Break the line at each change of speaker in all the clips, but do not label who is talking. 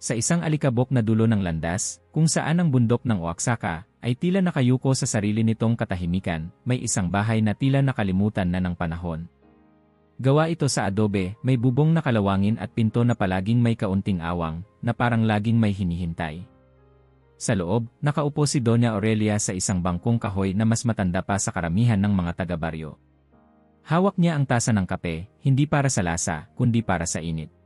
Sa isang alikabok na dulo ng landas, kung saan ang bundok ng Oaxaca ay tila nakayuko sa sarili nitong katahimikan, may isang bahay na tila nakalimutan na ng panahon. Gawa ito sa adobe, may bubong na kalawangin at pinto na palaging may kaunting awang, na parang laging may hinihintay. Sa loob, nakaupo si Doña Aurelia sa isang bangkong kahoy na mas matanda pa sa karamihan ng mga taga-baryo. Hawak niya ang tasa ng kape, hindi para sa lasa, kundi para sa init.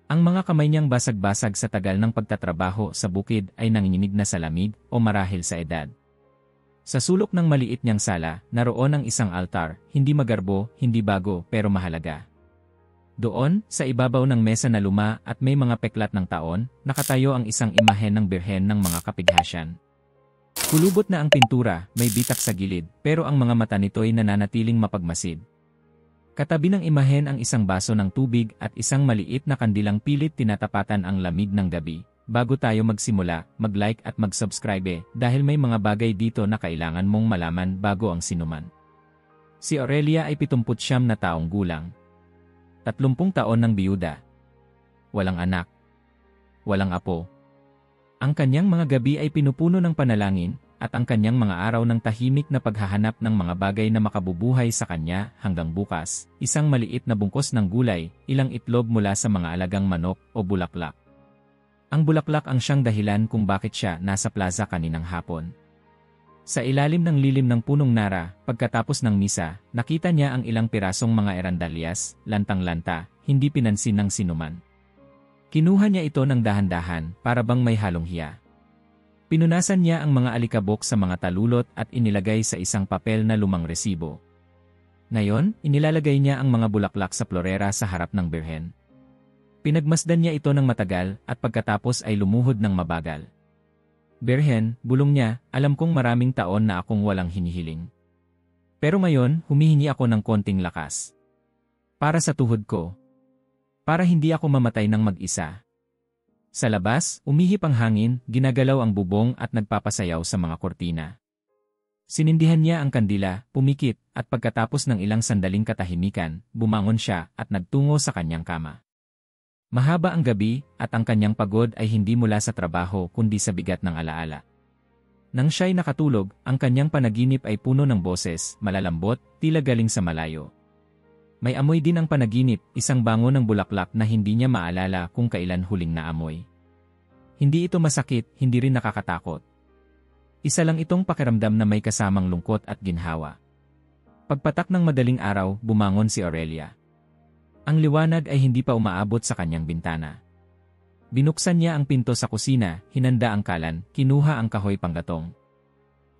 Ang mga kamay niyang basag-basag sa tagal ng pagtatrabaho sa bukid ay nanginginig na sa lamig o marahil sa edad. Sa sulok ng maliit niyang sala, naroon ang isang altar, hindi magarbo, hindi bago, pero mahalaga. Doon, sa ibabaw ng mesa na luma at may mga peklat ng taon, nakatayo ang isang imahen ng birhen ng mga kapighasyan. Kulubot na ang pintura, may bitak sa gilid, pero ang mga mata nito'y nananatiling mapagmasid. Katabi ng imahen ang isang baso ng tubig at isang maliit na kandilang pilit tinatapatan ang lamig ng gabi. Bago tayo magsimula, mag-like at mag-subscribe dahil may mga bagay dito na kailangan mong malaman bago ang sinuman. Si Aurelia ay 79 na taong gulang. 30 taon ng biyuda. Walang anak. Walang apo. Ang kanyang mga gabi ay pinupuno ng panalangin, at ang kanyang mga araw ng tahimik na paghahanap ng mga bagay na makabubuhay sa kanya hanggang bukas, isang maliit na bungkos ng gulay, ilang itlog mula sa mga alagang manok o bulaklak. Ang bulaklak ang siyang dahilan kung bakit siya nasa plaza kaninang hapon. Sa ilalim ng lilim ng punong nara, pagkatapos ng misa, nakita niya ang ilang pirasong mga erandalyas, lantang-lanta, hindi pinansin ng sinuman. Kinuha niya ito ng dahan-dahan para bang may halong hiya. Pinunasan niya ang mga alikabok sa mga talulot at inilagay sa isang papel na lumang resibo. Ngayon, inilalagay niya ang mga bulaklak sa florera sa harap ng birhen. Pinagmasdan niya ito ng matagal at pagkatapos ay lumuhod ng mabagal. Birhen, bulong niya, alam kong maraming taon na akong walang hinihiling. Pero ngayon, humihingi ako ng konting lakas. Para sa tuhod ko. Para hindi ako mamatay ng mag-isa. Sa labas, umihip ang hangin, ginagalaw ang bubong at nagpapasayaw sa mga kortina. Sinindihan niya ang kandila, pumikit, at pagkatapos ng ilang sandaling katahimikan, bumangon siya at nagtungo sa kanyang kama. Mahaba ang gabi, at ang kanyang pagod ay hindi mula sa trabaho kundi sa bigat ng alaala. Nang siya'y nakatulog, ang kanyang panaginip ay puno ng boses, malalambot, tila galing sa malayo. May amoy din ang panaginip, isang bango ng bulaklak na hindi niya maalala kung kailan huling naamoy. Hindi ito masakit, hindi rin nakakatakot. Isa lang itong pakiramdam na may kasamang lungkot at ginhawa. Pagpatak ng madaling araw, bumangon si Aurelia. Ang liwanag ay hindi pa umaabot sa kanyang bintana. Binuksan niya ang pinto sa kusina, hinanda ang kalan, kinuha ang kahoy panggatong.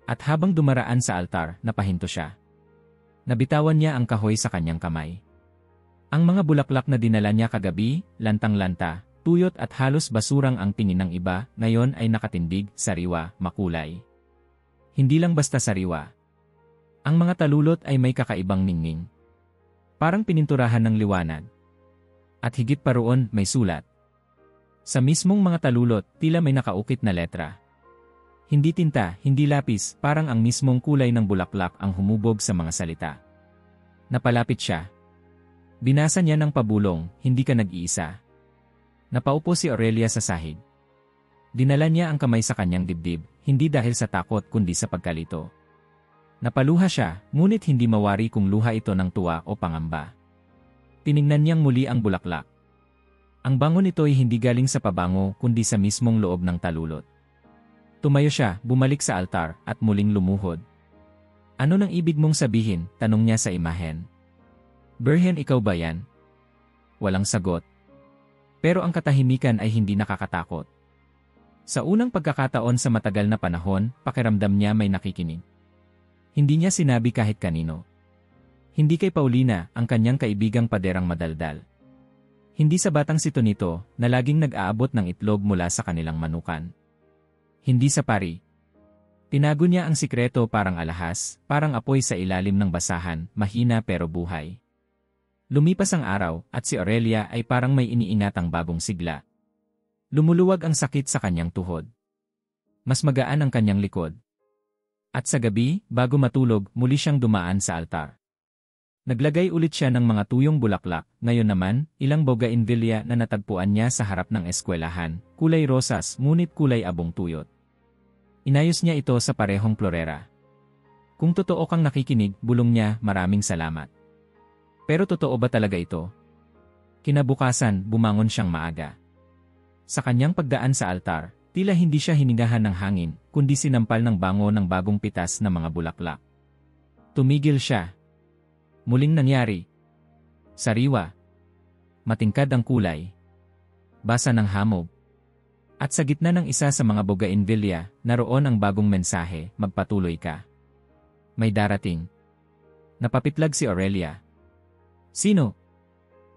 At habang dumaraan sa altar, napahinto siya. Nabitawan niya ang kahoy sa kanyang kamay. Ang mga bulaklak na dinala niya kagabi, lantang-lanta, tuyot at halos basurang ang tingin ng iba, ngayon ay nakatindig, sariwa, makulay. Hindi lang basta sariwa. Ang mga talulot ay may kakaibang ningning. Parang pininturahan ng liwanag. At higit pa roon, may sulat. Sa mismong mga talulot, tila may nakaukit na letra. Hindi tinta, hindi lapis, parang ang mismong kulay ng bulaklak ang humubog sa mga salita. Napalapit siya. Binasa niya ng pabulong, hindi ka nag-iisa. Napaupo si Aurelia sa sahig. Dinala niya ang kamay sa kanyang dibdib, hindi dahil sa takot kundi sa pagkalito. Napaluha siya, ngunit hindi mawari kung luha ito ng tuwa o pangamba. Tiningnan niyang muli ang bulaklak. Ang bango nito ay hindi galing sa pabango kundi sa mismong loob ng talulot. Tumayo siya, bumalik sa altar, at muling lumuhod. Ano nang ibig mong sabihin? Tanong niya sa imahen. Birhen, ikaw ba yan? Walang sagot. Pero ang katahimikan ay hindi nakakatakot. Sa unang pagkakataon sa matagal na panahon, pakiramdam niya may nakikinig. Hindi niya sinabi kahit kanino. Hindi kay Paulina, ang kanyang kaibigang paderang madaldal. Hindi sa batang sito nito, na laging nag-aabot ng itlog mula sa kanilang manukan. Hindi sa pari. Tinago niya ang sikreto parang alahas, parang apoy sa ilalim ng basahan, mahina pero buhay. Lumipas ang araw, at si Aurelia ay parang may iniingatang bagong sigla. Lumuluwag ang sakit sa kanyang tuhod. Mas magaan ang kanyang likod. At sa gabi, bago matulog, muli siyang dumaan sa altar. Naglagay ulit siya ng mga tuyong bulaklak, ngayon naman, ilang bougainvillea na natagpuan niya sa harap ng eskwelahan, kulay rosas ngunit kulay abong tuyot. Inayos niya ito sa parehong florera. Kung totoo kang nakikinig, bulong niya, maraming salamat. Pero totoo ba talaga ito? Kinabukasan, bumangon siyang maaga. Sa kanyang pagdaan sa altar, tila hindi siya hiningahan ng hangin, kundi sinampal ng bango ng bagong pitas na mga bulaklak. Tumigil siya. Muling nangyari. Sariwa. Matingkad ang kulay. Basa ng hamog. At sa gitna ng isa sa mga bougainvillea, naroon ang bagong mensahe, magpatuloy ka. May darating. Napapitlag si Aurelia. Sino?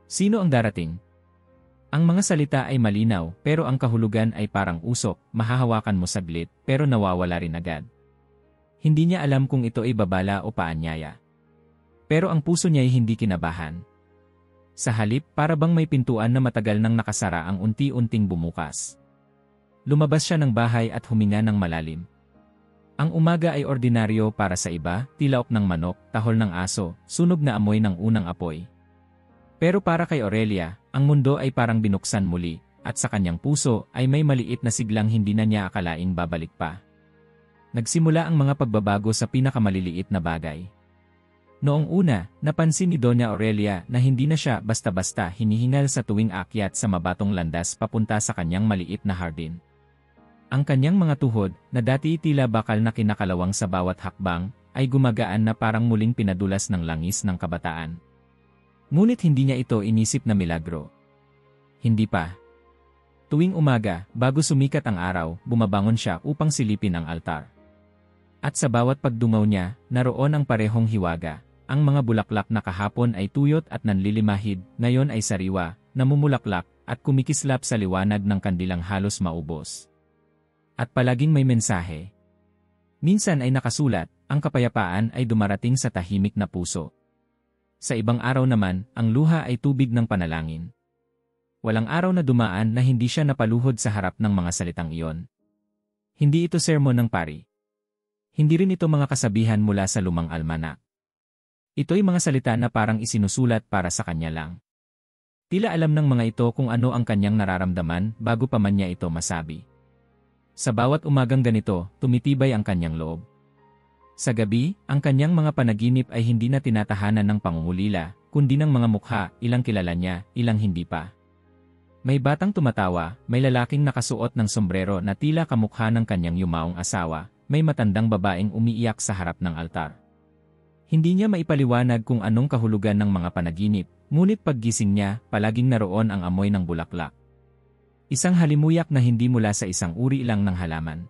Sino ang darating? Ang mga salita ay malinaw, pero ang kahulugan ay parang usok, mahahawakan mo saglit, pero nawawala rin agad. Hindi niya alam kung ito ay babala o paanyaya. Pero ang puso niya ay hindi kinabahan. Sa halip, para bang may pintuan na matagal nang nakasara ang unti-unting bumukas. Lumabas siya ng bahay at huminga ng malalim. Ang umaga ay ordinaryo para sa iba, tilaok ng manok, tahol ng aso, sunog na amoy ng unang apoy. Pero para kay Aurelia, ang mundo ay parang binuksan muli, at sa kanyang puso ay may maliit na siglang hindi na niya akalaing babalik pa. Nagsimula ang mga pagbabago sa pinakamaliliit na bagay. Noong una, napansin ni Doña Aurelia na hindi na siya basta-basta hinihingal sa tuwing akyat sa mabatong landas papunta sa kanyang maliit na hardin. Ang kanyang mga tuhod, na dati tila bakal na kinakalawang sa bawat hakbang, ay gumagaan na parang muling pinadulas ng langis ng kabataan. Ngunit hindi niya ito inisip na milagro. Hindi pa. Tuwing umaga, bago sumikat ang araw, bumabangon siya upang silipin ang altar. At sa bawat pagdungaw niya, naroon ang parehong hiwaga. Ang mga bulaklak na kahapon ay tuyot at nanlilimahid, ngayon ay sariwa, namumulaklak, at kumikislap sa liwanag ng kandilang halos maubos. At palaging may mensahe. Minsan ay nakasulat, ang kapayapaan ay dumarating sa tahimik na puso. Sa ibang araw naman, ang luha ay tubig ng panalangin. Walang araw na dumaan na hindi siya napaluhod sa harap ng mga salitang iyon. Hindi ito sermon ng pari. Hindi rin ito mga kasabihan mula sa lumang almanak. Ito'y mga salita na parang isinusulat para sa kanya lang. Tila alam ng mga ito kung ano ang kanyang nararamdaman bago pa man niya ito masabi. Sa bawat umagang ganito, tumitibay ang kanyang loob. Sa gabi, ang kanyang mga panaginip ay hindi na tinatahanan ng pangungulila, kundi ng mga mukha, ilang kilala niya, ilang hindi pa. May batang tumatawa, may lalaking nakasuot ng sombrero na tila kamukha ng kanyang yumaong asawa, may matandang babaeng umiiyak sa harap ng altar. Hindi niya maipaliwanag kung anong kahulugan ng mga panaginip, ngunit paggising niya, palaging naroon ang amoy ng bulaklak. Isang halimuyak na hindi mula sa isang uri lang ng halaman.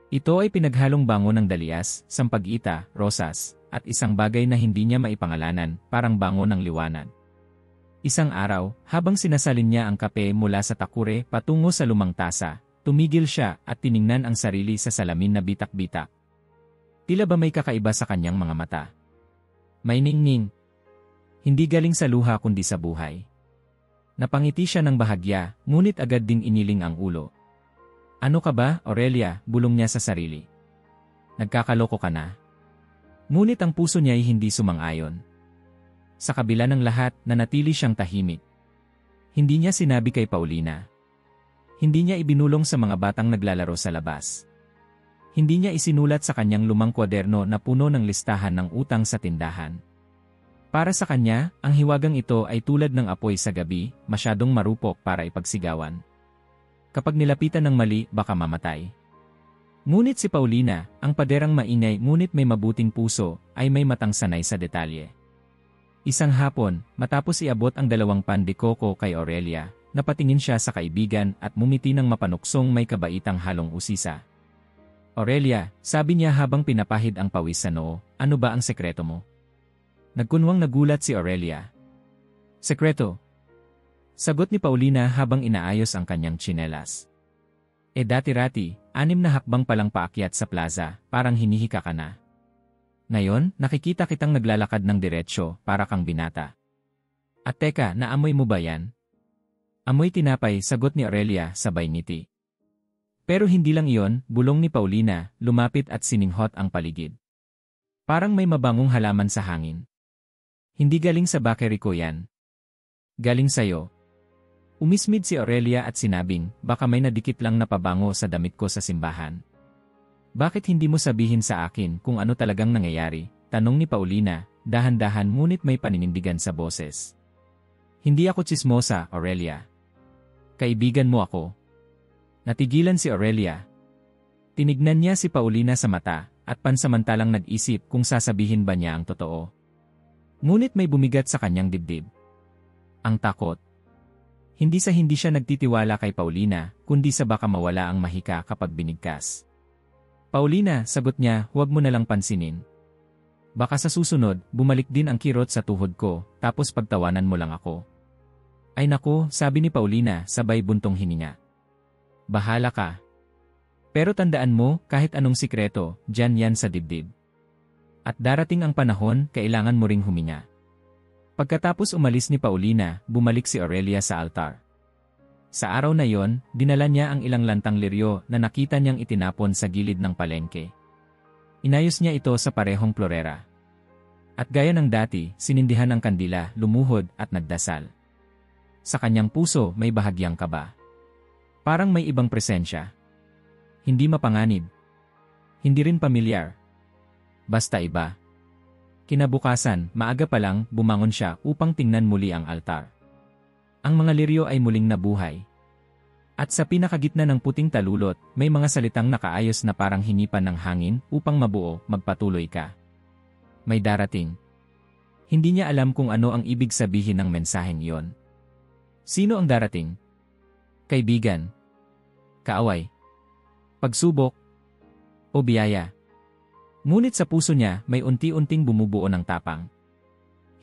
Ito ay pinaghalong bango ng dalias, sampag-ita, rosas, at isang bagay na hindi niya maipangalanan, parang bango ng liwanag. Isang araw, habang sinasalin niya ang kape mula sa takure patungo sa lumang tasa, tumigil siya at tiningnan ang sarili sa salamin na bitak-bitak. Tila ba may kakaiba sa kanyang mga mata? May ningning. Hindi galing sa luha kundi sa buhay. Napangiti siya ng bahagya, ngunit agad ding iniling ang ulo. Ano ka ba, Aurelia? Bulong niya sa sarili. Nagkakaloko ka na. Ngunit ang puso niya ay hindi sumang-ayon. Sa kabila ng lahat, nanatili siyang tahimik. Hindi niya sinabi kay Paulina. Hindi niya ibinulong sa mga batang naglalaro sa labas. Hindi niya isinulat sa kanyang lumang kwaderno na puno ng listahan ng utang sa tindahan. Para sa kanya, ang hiwagang ito ay tulad ng apoy sa gabi, masyadong marupok para ipagsigawan. Kapag nilapitan ng mali, baka mamatay. Ngunit si Paulina, ang paderang maingay ngunit may mabuting puso, ay may matang sanay sa detalye. Isang hapon, matapos iabot ang 2 pan de coco kay Aurelia, napatingin siya sa kaibigan at mumiti ng mapanuksong may kabaitang halong usisa. Aurelia, sabi niya habang pinapahid ang pawis sa noo, ano ba ang sekreto mo? Nagkunwang nagulat si Aurelia. Sekreto? Sagot ni Paulina habang inaayos ang kanyang tsinelas. Dati-rati, 6 na hakbang palang paakyat sa plaza, parang hinihika ka na. Ngayon, nakikita kitang naglalakad ng diretsyo, para kang binata. At teka, naamoy mo ba yan? Amoy tinapay, sagot ni Aurelia, sabay ngiti. Pero hindi lang iyon, bulong ni Paulina, lumapit at sininghot ang paligid. Parang may mabangong halaman sa hangin. Hindi galing sa bakery ko yan. Galing sa'yo. Umismid si Aurelia at sinabing, baka may nadikit lang na pabango sa damit ko sa simbahan. Bakit hindi mo sabihin sa akin kung ano talagang nangyayari? Tanong ni Paulina, dahan-dahan ngunit may paninindigan sa boses. Hindi ako tsismosa, Aurelia. Kaibigan mo ako. Natigilan si Aurelia. Tinignan niya si Paulina sa mata, at pansamantalang nag-isip kung sasabihin ba niya ang totoo. Ngunit may bumigat sa kanyang dibdib. Ang takot. Hindi siya nagtitiwala kay Paulina, kundi sa baka mawala ang mahika kapag binigkas. Paulina, sagot niya, huwag mo nalang pansinin. Baka sa susunod, bumalik din ang kirot sa tuhod ko, tapos pagtawanan mo lang ako. Ay nako, sabi ni Paulina, sabay buntong hininga. Bahala ka. Pero tandaan mo, kahit anong sikreto, dyan yan sa dibdib. At darating ang panahon, kailangan mo ring huminga. Pagkatapos umalis ni Paulina, bumalik si Aurelia sa altar. Sa araw na yon, dinala niya ang ilang lantang liryo na nakita niyang itinapon sa gilid ng palengke. Inayos niya ito sa parehong plorera. At gaya ng dati, sinindihan ang kandila, lumuhod at nagdasal. Sa kanyang puso may bahagyang kaba. Parang may ibang presensya. Hindi mapanganib. Hindi rin pamilyar. Basta iba. Kinabukasan, maaga pa lang, bumangon siya upang tingnan muli ang altar. Ang mga liryo ay muling nabuhay. At sa pinakagitna ng puting talulot, may mga salitang nakaayos na parang hinipan ng hangin upang mabuo, magpatuloy ka. May darating. Hindi niya alam kung ano ang ibig sabihin ng mensaheng iyon. Sino ang darating? Kaibigan? Kaaway? Pagsubok? O biyaya? Ngunit sa puso niya, may unti-unting bumubuo ng tapang.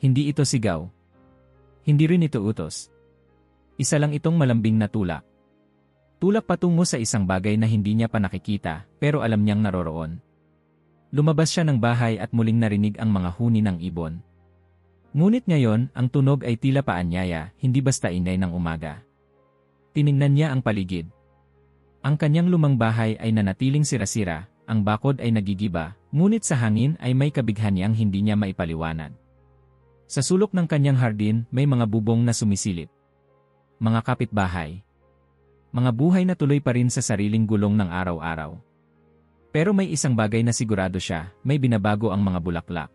Hindi ito sigaw. Hindi rin ito utos. Isa lang itong malambing na tulak. Tulak patungo sa isang bagay na hindi niya pa nakikita, pero alam niyang naroroon. Lumabas siya ng bahay at muling narinig ang mga huni ng ibon. Ngunit ngayon, ang tunog ay tila paanyaya, hindi basta ingay ng umaga. Tiningnan niya ang paligid. Ang kanyang lumang bahay ay nanatiling sira-sira, ang bakod ay nagigiba, ngunit sa hangin ay may kabighaniang hindi niya maipaliwanag. Sa sulok ng kanyang hardin, may mga bubong na sumisilip. Mga kapitbahay. Mga buhay na tuloy pa rin sa sariling gulong ng araw-araw. Pero may isang bagay na sigurado siya, may binabago ang mga bulaklak.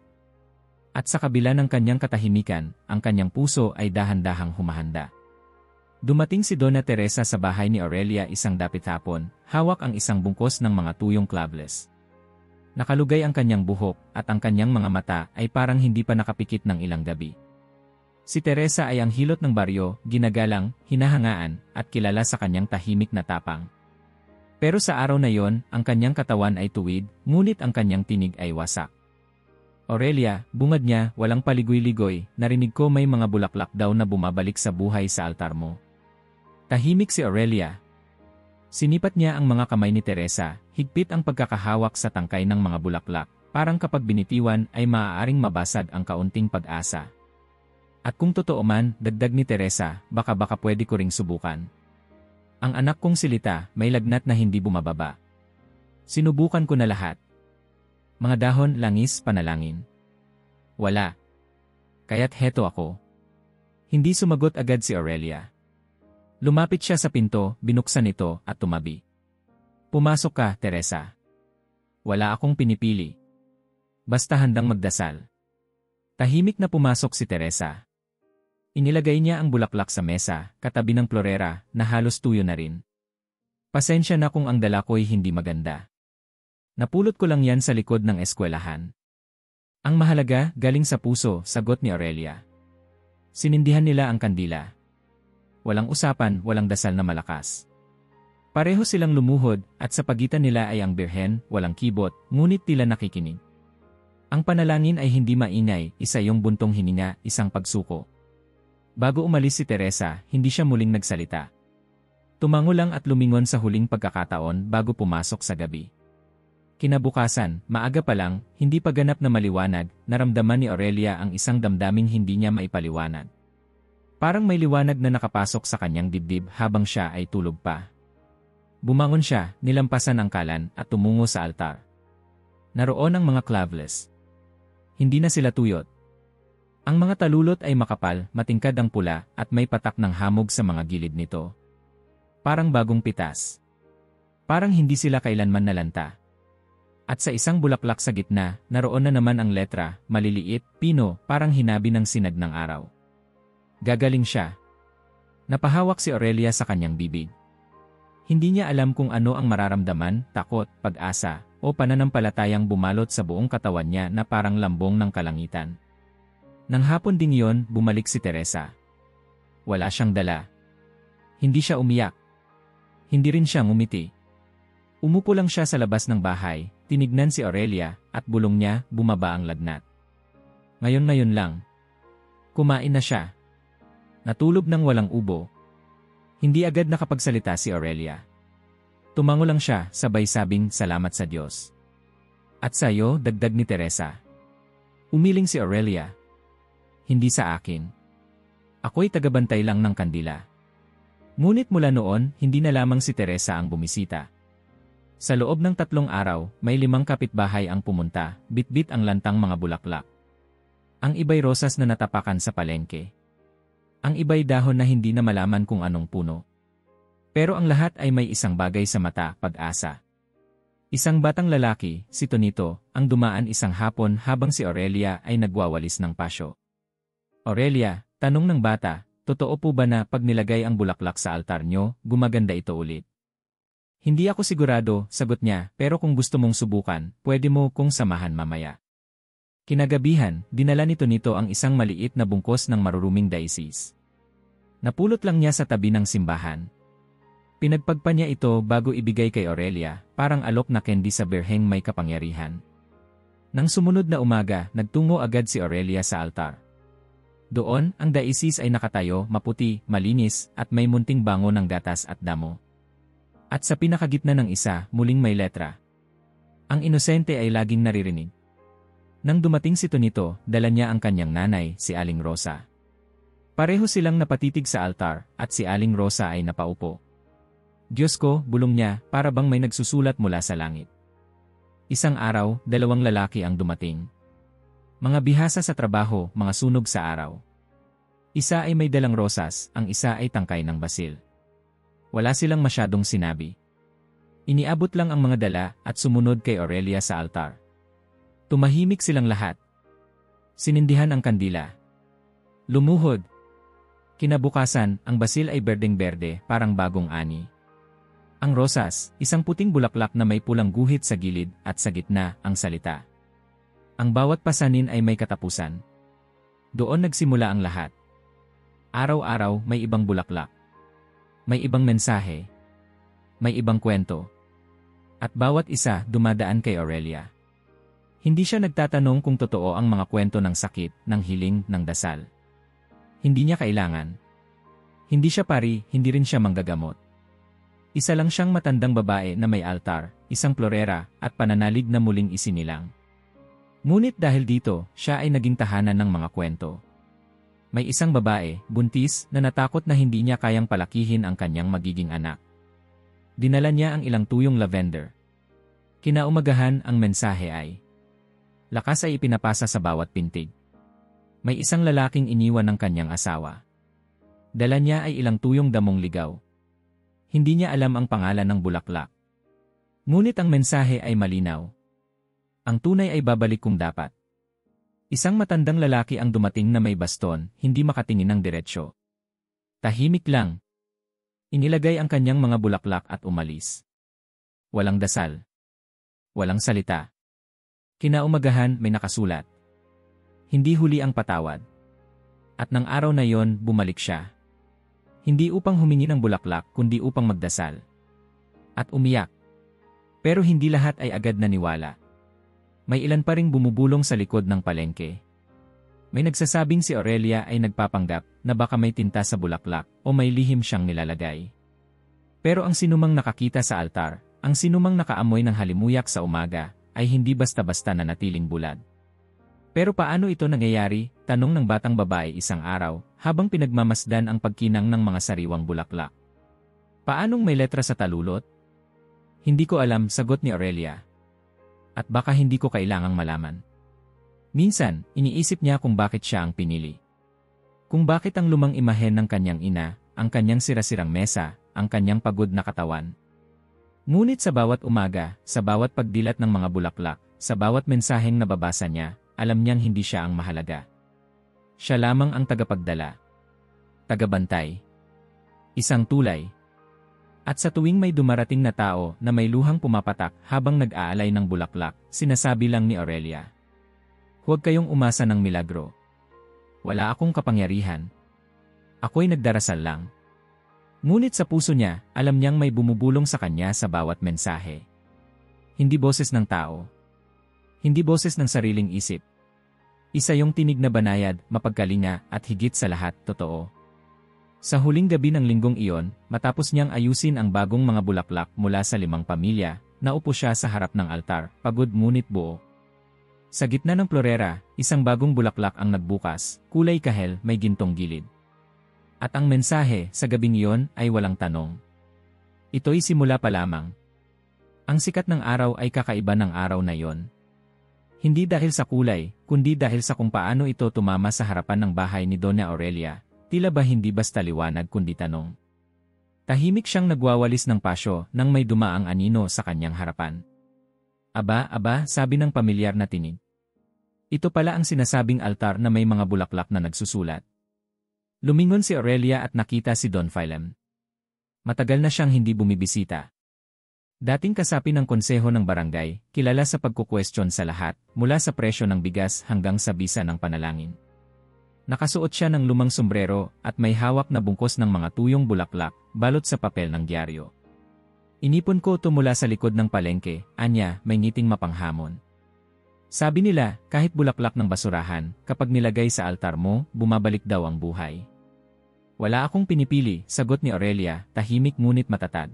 At sa kabila ng kanyang katahimikan, ang kanyang puso ay dahan-dahang humahanda. Dumating si Donna Teresa sa bahay ni Aurelia isang dapit hapon, hawak ang isang bungkos ng mga tuyong claveless. Nakalugay ang kanyang buhok at ang kanyang mga mata ay parang hindi pa nakapikit ng ilang gabi. Si Teresa ay ang hilot ng baryo, ginagalang, hinahangaan, at kilala sa kanyang tahimik na tapang. Pero sa araw na yon, ang kanyang katawan ay tuwid, ngunit ang kanyang tinig ay wasak. Aurelia, bungad niya, walang paligoy-ligoy, narinig ko may mga bulaklak daw na bumabalik sa buhay sa altar mo. Tahimik si Aurelia. Sinipat niya ang mga kamay ni Teresa, higpit ang pagkakahawak sa tangkay ng mga bulaklak, parang kapag binitiwan ay maaaring mabasag ang kaunting pag-asa. At kung totoo man, dagdag ni Teresa, baka pwede ko ring subukan. Ang anak kong silita, may lagnat na hindi bumababa. Sinubukan ko na lahat. Mga dahon, langis, panalangin. Wala. Kaya't heto ako. Hindi sumagot agad si Aurelia. Lumapit siya sa pinto, binuksan ito, at tumabi. Pumasok ka, Teresa. Wala akong pinipili. Basta handang magdasal. Tahimik na pumasok si Teresa. Inilagay niya ang bulaklak sa mesa, katabi ng plorera, na halos tuyo na rin. Pasensya na kung ang dala ko'y hindi maganda. Napulot ko lang yan sa likod ng eskwelahan. Ang mahalaga, galing sa puso, sagot ni Aurelia. Sinindihan nila ang kandila. Walang usapan, walang dasal na malakas. Pareho silang lumuhod, at sa pagitan nila ay ang birhen, walang kibot, ngunit tila nakikinig. Ang panalangin ay hindi maingay, isa yung buntong hininga, isang pagsuko. Bago umalis si Teresa, hindi siya muling nagsalita. Tumango lang at lumingon sa huling pagkakataon bago pumasok sa gabi. Kinabukasan, maaga pa lang, hindi pa ganap na maliwanag, naramdaman ni Aurelia ang isang damdaming hindi niya maipaliwanag. Parang may liwanag na nakapasok sa kanyang dibdib habang siya ay tulog pa. Bumangon siya, nilampasan ang kalan at tumungo sa altar. Naroon ang mga claveless. Hindi na sila tuyot. Ang mga talulot ay makapal, matingkad ang pula, at may patak ng hamog sa mga gilid nito. Parang bagong pitas. Parang hindi sila kailanman nalanta. At sa isang bulaklak sa gitna, naroon na naman ang letra, maliliit, pino, parang hinabi ng sinag ng araw. Gagaling siya. Napahawak si Aurelia sa kanyang bibig. Hindi niya alam kung ano ang mararamdaman, takot, pag-asa, o pananampalatayang bumalot sa buong katawan niya na parang lambong ng kalangitan. Nang hapon ding yon, bumalik si Teresa. Wala siyang dala. Hindi siya umiyak. Hindi rin siya ngumiti. Umupo lang siya sa labas ng bahay, tinignan si Aurelia, at bulong niya, bumaba ang lagnat. Ngayon lang. Kumain na siya. Natulog ng walang ubo. Hindi agad nakapagsalita si Aurelia. Tumango lang siya, sabay sabing salamat sa Diyos. At sa'yo, dagdag ni Teresa. Umiling si Aurelia. Hindi sa akin. Ako'y tagabantay lang ng kandila. Ngunit mula noon, hindi na lamang si Teresa ang bumisita. Sa loob ng 3 araw, may 5 kapitbahay ang pumunta, bitbit ang lantang mga bulaklak. Ang iba'y rosas na natapakan sa palengke. Ang iba'y dahon na hindi na malaman kung anong puno. Pero ang lahat ay may isang bagay sa mata, pag-asa. Isang batang lalaki, si Tonito, ang dumaan isang hapon habang si Aurelia ay nagwawalis ng pasyo. Aurelia, tanong ng bata, totoo po ba na pag nilagay ang bulaklak sa altar nyo, gumaganda ito ulit? Hindi ako sigurado, sagot niya, pero kung gusto mong subukan, pwede mo kong samahan mamaya. Kinagabihan, dinala ni Tonito ang isang maliit na bungkos ng maruruming daisies. Napulot lang niya sa tabi ng simbahan. Pinagpagpa niya ito bago ibigay kay Aurelia, parang alok na candy sa berheng may kapangyarihan. Nang sumunod na umaga, nagtungo agad si Aurelia sa altar. Doon, ang daisies ay nakatayo, maputi, malinis, at may munting bango ng gatas at damo. At sa pinakagitna ng isa, muling may letra. Ang inosente ay laging naririnig. Nang dumating si Tonito, dala niya ang kanyang nanay, si Aling Rosa. Pareho silang napatitig sa altar, at si Aling Rosa ay napaupo. Diyos ko, bulong niya, para bang may nagsusulat mula sa langit. Isang araw, 2 lalaki ang dumating. Mga bihasa sa trabaho, mga sunog sa araw. Isa ay may dalang rosas, ang isa ay tangkay ng basil. Wala silang masyadong sinabi. Iniabot lang ang mga dala at sumunod kay Aurelia sa altar. Tumahimik silang lahat. Sinindihan ang kandila. Lumuhod. Kinabukasan, ang basil ay berdeng-berde, parang bagong ani. Ang rosas, isang puting bulaklak na may pulang guhit sa gilid at sa gitna, ang salita. Ang bawat pasanin ay may katapusan. Doon nagsimula ang lahat. Araw-araw may ibang bulaklak. May ibang mensahe. May ibang kwento. At bawat isa dumadaan kay Aurelia. Hindi siya nagtatanong kung totoo ang mga kwento ng sakit, ng hiling, ng dasal. Hindi niya kailangan. Hindi siya pari, hindi rin siya manggagamot. Isa lang siyang matandang babae na may altar, isang florera, at pananalig na muling isinilang. Ngunit dahil dito, siya ay naging tahanan ng mga kwento. May isang babae, buntis, na natakot na hindi niya kayang palakihin ang kanyang magiging anak. Dinala niya ang ilang tuyong lavender. Kinaumagahan, ang mensahe ay, lakas ay ipinapasa sa bawat pintig. May isang lalaking iniwan ng kanyang asawa. Dala niya ay ilang tuyong damong ligaw. Hindi niya alam ang pangalan ng bulaklak. Ngunit ang mensahe ay malinaw. Ang tunay ay babalik kung dapat. Isang matandang lalaki ang dumating na may baston, hindi makatingin ng diretsyo. Tahimik lang. Inilagay ang kanyang mga bulaklak at umalis. Walang dasal. Walang salita. Kinaumagahan, may nakasulat. Hindi huli ang patawad. At nang araw na yon, bumalik siya. Hindi upang humingi ng bulaklak, kundi upang magdasal. At umiyak. Pero hindi lahat ay agad naniwala. May ilan pa ring bumubulong sa likod ng palengke. May nagsasabing si Aurelia ay nagpapanggap na baka may tinta sa bulaklak o may lihim siyang nilalagay. Pero ang sinumang nakakita sa altar, ang sinumang nakaamoy ng halimuyak sa umaga, ay hindi basta-basta nanatiling bulad. Pero paano ito nangyayari? Tanong ng batang babae isang araw, habang pinagmamasdan ang pagkinang ng mga sariwang bulaklak. Paanong may letra sa talulot? Hindi ko alam, sagot ni Aurelia. At baka hindi ko kailangang malaman. Minsan, iniisip niya kung bakit siya ang pinili. Kung bakit ang lumang imahen ng kanyang ina, ang kanyang sirasirang mesa, ang kanyang pagod na katawan. Ngunit sa bawat umaga, sa bawat pagdilat ng mga bulaklak, sa bawat mensaheng nababasa niya, alam niyang hindi siya ang mahalaga. Siya lamang ang tagapagdala. Tagabantay. Isang tulay. At sa tuwing may dumarating na tao na may luhang pumapatak habang nag-aalay ng bulaklak, sinasabi lang ni Aurelia, "Huwag kayong umasa ng milagro. Wala akong kapangyarihan. Ako'y nagdarasal lang." Ngunit sa puso niya, alam niyang may bumubulong sa kanya sa bawat mensahe. Hindi boses ng tao. Hindi boses ng sariling isip. Isa yung tinig na banayad, mapagkalinga, at higit sa lahat, totoo. Sa huling gabi ng linggong iyon, matapos niyang ayusin ang bagong mga bulaklak mula sa 5 pamilya, naupo siya sa harap ng altar, pagod ngunit buo. Sa gitna ng florera, isang bagong bulaklak ang nagbukas, kulay kahel, may gintong gilid. At ang mensahe sa gabing iyon ay walang tanong. Ito'y simula pa lamang. Ang sikat ng araw ay kakaiba ng araw na iyon. Hindi dahil sa kulay, kundi dahil sa kung paano ito tumama sa harapan ng bahay ni Donna Aurelia, tila ba hindi basta liwanag kundi tanong. Tahimik siyang nagwawalis ng pasyo nang may dumaang anino sa kanyang harapan. "Aba, aba," sabi ng pamilyar na tinig. Ito pala ang sinasabing altar na may mga bulaklak na nagsusulat. Lumingon si Aurelia at nakita si Don Philem. Matagal na siyang hindi bumibisita. Dating kasapi ng konseho ng barangay, kilala sa pagkukwestiyon sa lahat, mula sa presyo ng bigas hanggang sa bisa ng panalangin. Nakasuot siya ng lumang sombrero at may hawak na bungkos ng mga tuyong bulaklak, balot sa papel ng dyaryo. "Inipon ko ito mula sa likod ng palengke," anya, may ngiting mapanghamon. "Sabi nila, kahit bulaklak ng basurahan, kapag nilagay sa altar mo, bumabalik daw ang buhay." "Wala akong pinipili," sagot ni Aurelia, tahimik ngunit matatag.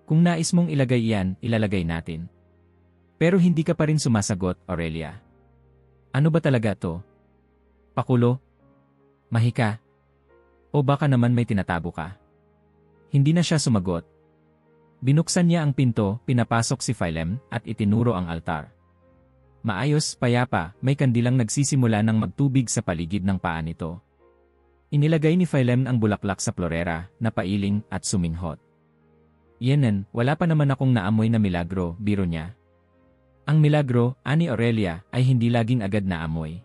"Kung nais mong ilagay iyan, ilalagay natin." "Pero hindi ka pa rin sumasagot, Aurelia." "Ano ba talaga to? Pakulo? Mahika? O baka naman may tinatago ka?" Hindi na siya sumagot. Binuksan niya ang pinto, pinapasok si Philem, at itinuro ang altar. Maayos, payapa, may kandilang nagsisimula ng magtubig sa paligid ng paa nito. Inilagay ni Philem ang bulaklak sa florera, napailing at suminghot. "Yenen, wala pa naman akong naamoy na milagro," biro niya. Ang milagro, ani Aurelia, ay hindi laging agad na amoy.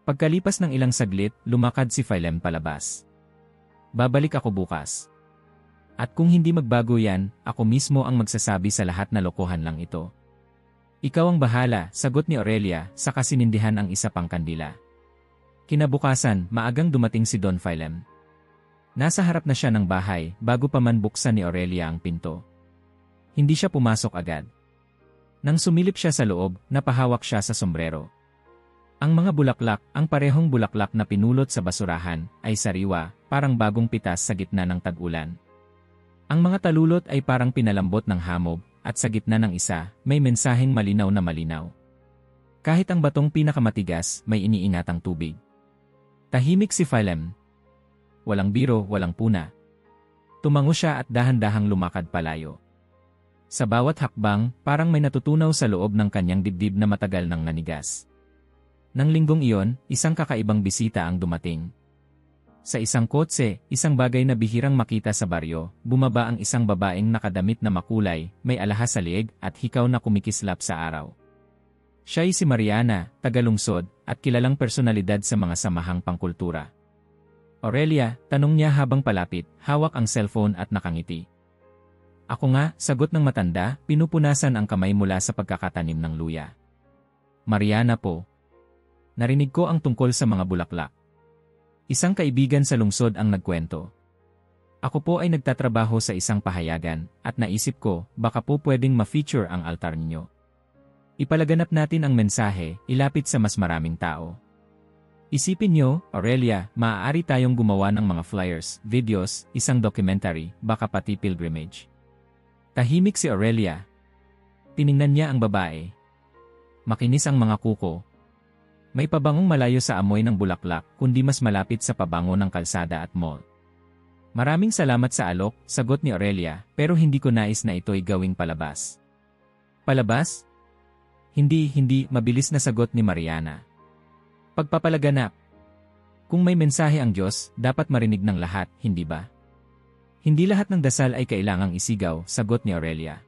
Pagkalipas ng ilang saglit, lumakad si Philem palabas. "Babalik ako bukas. At kung hindi magbago yan, ako mismo ang magsasabi sa lahat na lokohan lang ito." "Ikaw ang bahala," sagot ni Aurelia, sa kasinindihan ang isa pang kandila. Kinabukasan, maagang dumating si Don Philem. Nasa harap na siya ng bahay, bago pa man buksan ni Aurelia ang pinto. Hindi siya pumasok agad. Nang sumilip siya sa loob, napahawak siya sa sombrero. Ang mga bulaklak, ang parehong bulaklak na pinulot sa basurahan, ay sariwa, parang bagong pitas sa gitna ng tag-ulan. Ang mga talulot ay parang pinalambot ng hamog, at sa gitna ng isa, may mensaheng malinaw na malinaw. Kahit ang batong pinakamatigas, may iniingatang tubig. Tahimik si Philem. Walang biro, walang puna. Tumango siya at dahan-dahang lumakad palayo. Sa bawat hakbang, parang may natutunaw sa loob ng kanyang dibdib na matagal nang nanigas. Nang linggong iyon, isang kakaibang bisita ang dumating. Sa isang kotse, isang bagay na bihirang makita sa baryo, bumaba ang isang babaeng nakadamit na makulay, may alahas sa lieg at hikaw na kumikislap sa araw. Siya ay si Mariana, tagalungsod, at kilalang personalidad sa mga samahang pangkultura. "Aurelia," tanong niya habang palapit, hawak ang cellphone at nakangiti. "Ako nga," sagot ng matanda, pinupunasan ang kamay mula sa pagkakatanim ng luya. "Mariana po. Narinig ko ang tungkol sa mga bulaklak. Isang kaibigan sa lungsod ang nagkwento. Ako po ay nagtatrabaho sa isang pahayagan, at naisip ko, baka po pwedeng ma-feature ang altar ninyo. Ipalaganap natin ang mensahe, ilapit sa mas maraming tao. Isipin nyo, Aurelia, maaari tayong gumawa ng mga flyers, videos, isang documentary, baka pati pilgrimage." Tahimik si Aurelia. Tiningnan niya ang babae. Makinis ang mga kuko. May pabangong malayo sa amoy ng bulaklak, kundi mas malapit sa pabango ng kalsada at mall. "Maraming salamat sa alok," sagot ni Aurelia, "pero hindi ko nais na ito'y gawing palabas." "Palabas?" Hindi, mabilis na sagot ni Mariana. Pagpapalaganap. Kung may mensahe ang Diyos, dapat marinig ng lahat, hindi ba? Hindi lahat ng dasal ay kailangang isigaw, sagot ni Aurelia.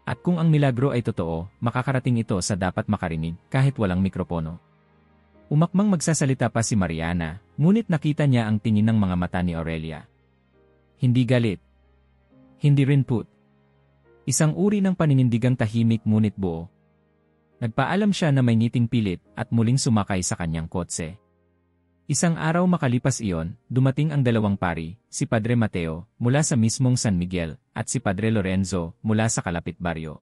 At kung ang milagro ay totoo, makakarating ito sa dapat makarinig, kahit walang mikropono. Umakmang magsasalita pa si Mariana, ngunit nakita niya ang tingin ng mga mata ni Aurelia. Hindi galit. Hindi rin put. Isang uri ng paninindigang tahimik ngunit buo. Nagpaalam siya na may ngiting pilit at muling sumakay sa kanyang kotse. Isang araw makalipas iyon, dumating ang dalawang pari, si Padre Mateo, mula sa mismong San Miguel, at si Padre Lorenzo, mula sa kalapit baryo.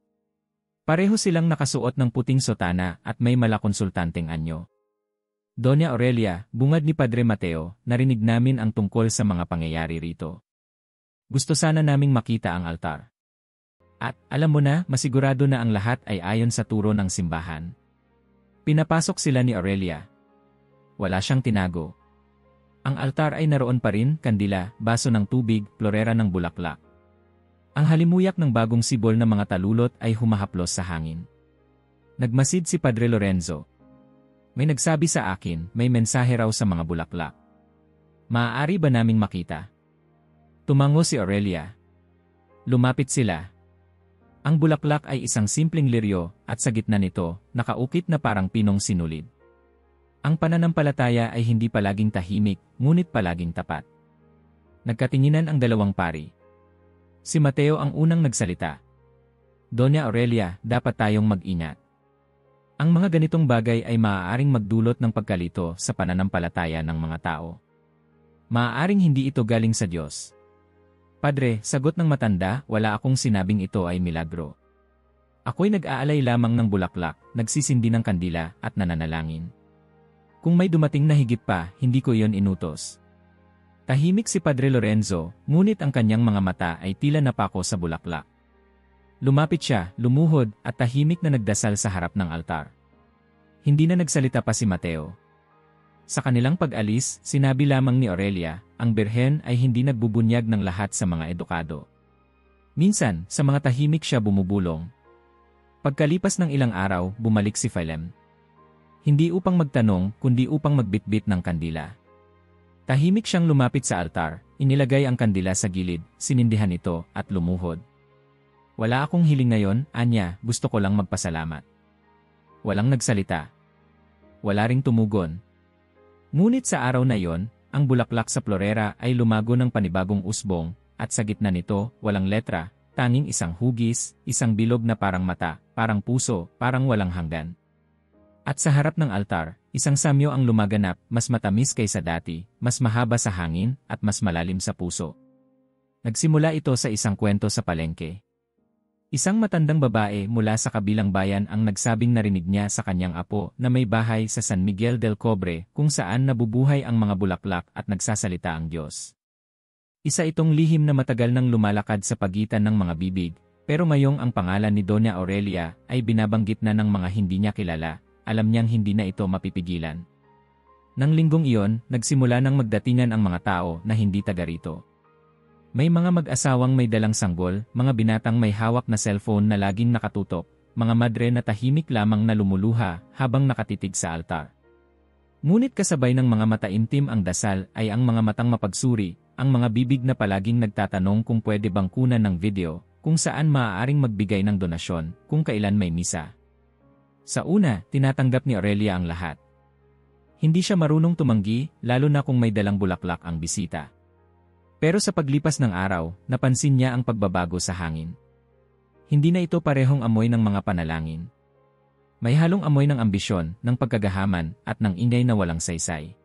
Pareho silang nakasuot ng puting sotana at may malakonsultanteng anyo. Doña Aurelia, bungad ni Padre Mateo, narinig namin ang tungkol sa mga pangyayari rito. Gusto sana naming makita ang altar. At, alam mo na, masigurado na ang lahat ay ayon sa turo ng simbahan. Pinapasok sila ni Aurelia. Wala siyang tinago. Ang altar ay naroon pa rin, kandila, baso ng tubig, florera ng bulaklak. Ang halimuyak ng bagong sibol na mga talulot ay humahaplos sa hangin. Nagmasid si Padre Lorenzo. May nagsabi sa akin, may mensahe raw sa mga bulaklak. Maaari ba naming makita? Tumango si Aurelia. Lumapit sila. Ang bulaklak ay isang simpleng liryo at sa gitna nito, nakaukit na parang pinong sinulid. Ang pananampalataya ay hindi palaging tahimik, ngunit palaging tapat. Nagkatinginan ang dalawang pari. Si Mateo ang unang nagsalita. Doña Aurelia, dapat tayong mag-ingat. Ang mga ganitong bagay ay maaaring magdulot ng pagkalito sa pananampalataya ng mga tao. Maaaring hindi ito galing sa Diyos. Padre, sagot ng matanda, wala akong sinabing ito ay milagro. Ako'y nag-aalay lamang ng bulaklak, nagsisindi ng kandila, at nananalangin. Kung may dumating na higit pa, hindi ko iyon inutos. Tahimik si Padre Lorenzo, ngunit ang kanyang mga mata ay tila napako sa bulaklak. Lumapit siya, lumuhod, at tahimik na nagdasal sa harap ng altar. Hindi na nagsalita pa si Mateo. Sa kanilang pag-alis, sinabi lamang ni Aurelia, ang Birhen ay hindi nagbubunyag ng lahat sa mga edukado. Minsan, sa mga tahimik siya bumubulong. Pagkalipas ng ilang araw, bumalik si Philem. Hindi upang magtanong, kundi upang magbitbit ng kandila. Tahimik siyang lumapit sa altar, inilagay ang kandila sa gilid, sinindihan ito, at lumuhod. Wala akong hiling ngayon, Anya, gusto ko lang magpasalamat. Walang nagsalita. Wala ring tumugon. Ngunit sa araw na iyon, ang bulaklak sa florera ay lumago ng panibagong usbong, at sa gitna nito, walang letra, tanging isang hugis, isang bilog na parang mata, parang puso, parang walang hanggan. At sa harap ng altar, isang samyo ang lumaganap, mas matamis kaysa dati, mas mahaba sa hangin, at mas malalim sa puso. Nagsimula ito sa isang kwento sa palengke. Isang matandang babae mula sa kabilang bayan ang nagsabing narinig niya sa kanyang apo na may bahay sa San Miguel del Cobre kung saan nabubuhay ang mga bulaklak at nagsasalita ang Diyos. Isa itong lihim na matagal nang lumalakad sa pagitan ng mga bibig, pero ngayong ang pangalan ni Doña Aurelia ay binabanggit na ng mga hindi niya kilala. Alam niyang hindi na ito mapipigilan. Nang linggong iyon, nagsimula ng magdatingan ang mga tao na hindi taga rito. May mga mag-asawang may dalang sanggol, mga binatang may hawak na cellphone na laging nakatutok, mga madre na tahimik lamang na lumuluha habang nakatitig sa altar. Ngunit kasabay ng mga mataimtim ang dasal ay ang mga matang mapagsuri, ang mga bibig na palaging nagtatanong kung pwede bang kunan ng video, kung saan maaaring magbigay ng donasyon, kung kailan may misa. Sa una, tinatanggap ni Aurelia ang lahat. Hindi siya marunong tumanggi, lalo na kung may dalang bulaklak ang bisita. Pero sa paglipas ng araw, napansin niya ang pagbabago sa hangin. Hindi na ito parehong amoy ng mga panalangin. May halong amoy ng ambisyon, ng pagkagahaman, at ng ingay na walang saysay.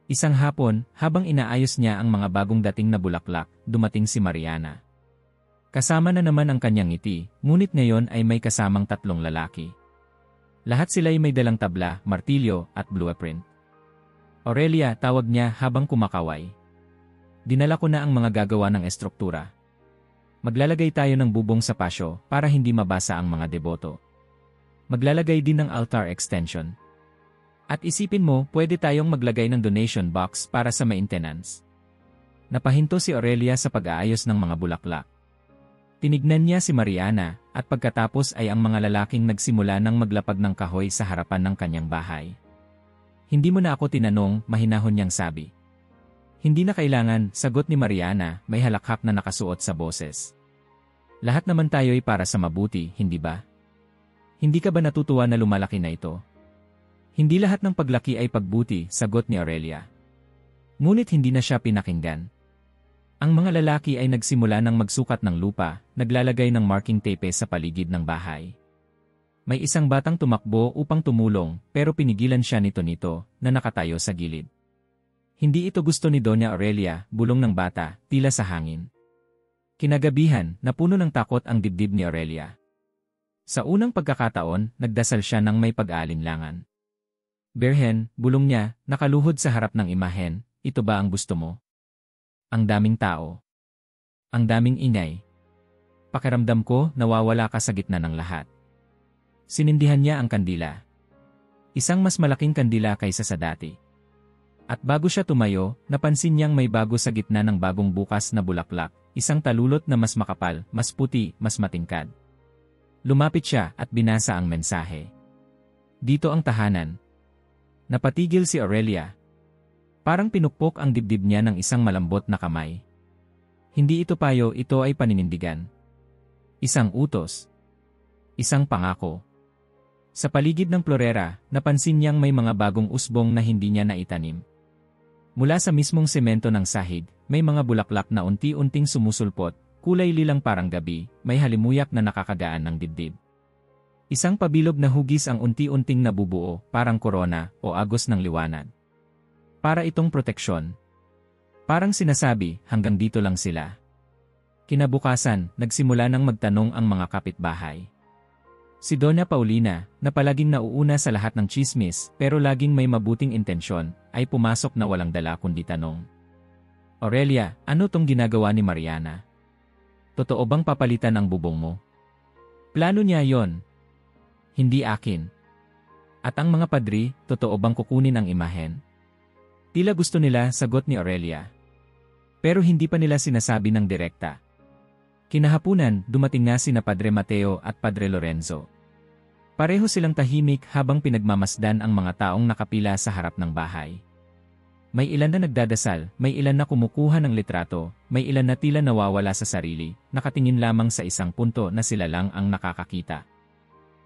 Isang hapon, habang inaayos niya ang mga bagong dating na bulaklak, dumating si Mariana. Kasama na naman ang kanyang ngiti, ngunit ngayon ay may kasamang 3 lalaki. Lahat sila'y may dalang tabla, martilyo, at blueprint. Aurelia, tawag niya habang kumakaway. Dinala ko na ang mga gagawa ng estruktura. Maglalagay tayo ng bubong sa pasyo para hindi mabasa ang mga deboto. Maglalagay din ng altar extension. At isipin mo, pwede tayong maglagay ng donation box para sa maintenance. Napahinto si Aurelia sa pag-aayos ng mga bulaklak. Tinignan niya si Mariana, at pagkatapos ay ang mga lalaking nagsimula ng maglapag ng kahoy sa harapan ng kanyang bahay. Hindi mo na ako tinanong, mahinahon niyang sabi. Hindi na kailangan, sagot ni Mariana, may halakhak na nakasuot sa boses. Lahat naman tayo'y para sa mabuti, hindi ba? Hindi ka ba natutuwa na lumalaki na ito? Hindi lahat ng paglaki ay pagbuti, sagot ni Aurelia. Ngunit hindi na siya pinakinggan. Ang mga lalaki ay nagsimula ng magsukat ng lupa, naglalagay ng marking tape sa paligid ng bahay. May isang batang tumakbo upang tumulong, pero pinigilan siya nito na nakatayo sa gilid. Hindi ito gusto ni Doña Aurelia, bulong ng bata, tila sa hangin. Kinagabihan, napuno ng takot ang dibdib ni Aurelia. Sa unang pagkakataon, nagdasal siya ng may pag-aalinlangan. Birhen, bulong niya, nakaluhod sa harap ng imahen, ito ba ang gusto mo? Ang daming tao. Ang daming ingay. Pakiramdam ko, nawawala ka sa gitna ng lahat. Sinindihan niya ang kandila. Isang mas malaking kandila kaysa sa dati. At bago siya tumayo, napansin niyang may bago sa gitna ng bagong bukas na bulaklak, isang talulot na mas makapal, mas puti, mas matingkad. Lumapit siya at binasa ang mensahe. Dito ang tahanan. Napatigil si Aurelia. Parang pinukpok ang dibdib niya ng isang malambot na kamay. Hindi ito payo, ito ay paninindigan. Isang utos. Isang pangako. Sa paligid ng florera, napansin niyang may mga bagong usbong na hindi niya naitanim. Mula sa mismong semento ng sahig, may mga bulaklak na unti-unting sumusulpot, kulay lilang parang gabi, may halimuyak na nakakagaan ng dibdib. Isang pabilog na hugis ang unti-unting nabubuo, parang korona o agos ng liwanag. Para itong proteksyon. Parang sinasabi, hanggang dito lang sila. Kinabukasan, nagsimula nang magtanong ang mga kapitbahay. Si Doña Paulina, na palaging nauuna sa lahat ng tsismis pero laging may mabuting intensyon, ay pumasok na walang dala kundi tanong. Aurelia, ano tong ginagawa ni Mariana? Totoo bang papalitan ang bubong mo? Plano niya yon. Hindi akin. At ang mga padri, totoo bang kukunin ang imahen? Tila gusto nila, sagot ni Aurelia. Pero hindi pa nila sinasabi ng direkta. Kinahapunan, dumating nga sina Padre Mateo at Padre Lorenzo. Pareho silang tahimik habang pinagmamasdan ang mga taong nakapila sa harap ng bahay. May ilan na nagdadasal, may ilan na kumukuha ng litrato, may ilan na tila nawawala sa sarili, nakatingin lamang sa isang punto na sila lang ang nakakakita.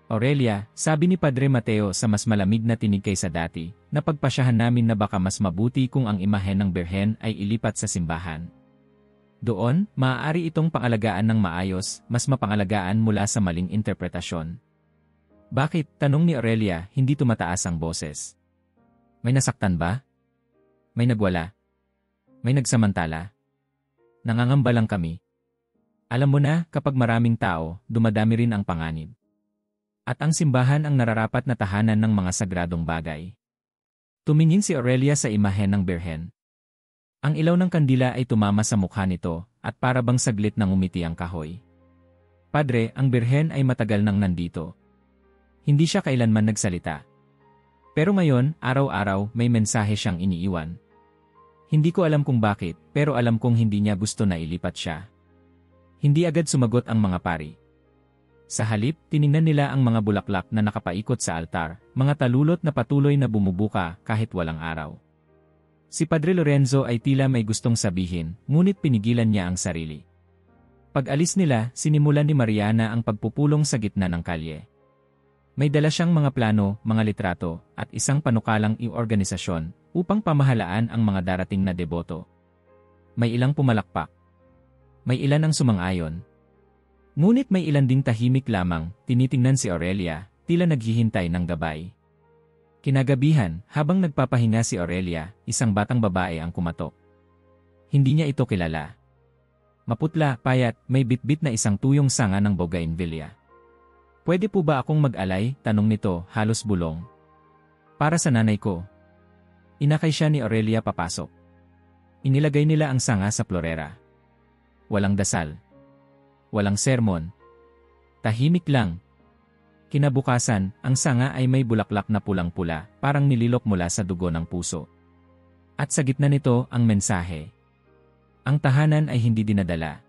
Aurelia, sabi ni Padre Mateo sa mas malamig na tinig kaysa dati, napagpasyahan namin na baka mas mabuti kung ang imahen ng Birhen ay ilipat sa simbahan. Doon, maaari itong pangalagaan ng maayos, mas mapangalagaan mula sa maling interpretasyon. Bakit? Tanong ni Aurelia, hindi tumataas ang boses. May nasaktan ba? May nagwala? May nagsamantala? Nangangamba lang kami. Alam mo na, kapag maraming tao, dumadami rin ang panganib. At ang simbahan ang nararapat na tahanan ng mga sagradong bagay. Tumingin si Aurelia sa imahen ng Birhen. Ang ilaw ng kandila ay tumama sa mukha nito, at para bang saglit nang umiti ang kahoy. Padre, ang Birhen ay matagal nang nandito. Hindi siya kailanman nagsalita. Pero ngayon, araw-araw, may mensahe siyang iniiwan. Hindi ko alam kung bakit, pero alam kong hindi niya gusto na ilipat siya. Hindi agad sumagot ang mga pari. Sa halip, tiningnan nila ang mga bulaklak na nakapaikot sa altar, mga talulot na patuloy na bumubuka kahit walang araw. Si Padre Lorenzo ay tila may gustong sabihin, ngunit pinigilan niya ang sarili. Pag-alis nila, sinimulan ni Mariana ang pagpupulong sa gitna ng kalye. May dala siyang mga plano, mga litrato, at isang panukalang i-organisasyon upang pamahalaan ang mga darating na deboto. May ilang pumalakpak. May ilan ang sumang-ayon. Ngunit may ilan ding tahimik lamang, tinitingnan si Aurelia, tila naghihintay ng gabay. Kinagabihan, habang nagpapahinga si Aurelia, isang batang babae ang kumatok. Hindi niya ito kilala. Maputla, payat, may bitbit na isang tuyong sanga ng bougainvillea. Pwede po ba akong mag-alay? Tanong nito, halos bulong. Para sa nanay ko. Inakay siya ni Aurelia papasok. Inilagay nila ang sanga sa florera. Walang dasal. Walang sermon. Tahimik lang. Kinabukasan, ang sanga ay may bulaklak na pulang-pula, parang nililok mula sa dugo ng puso. At sa gitna nito, ang mensahe. Ang tahanan ay hindi dinadala.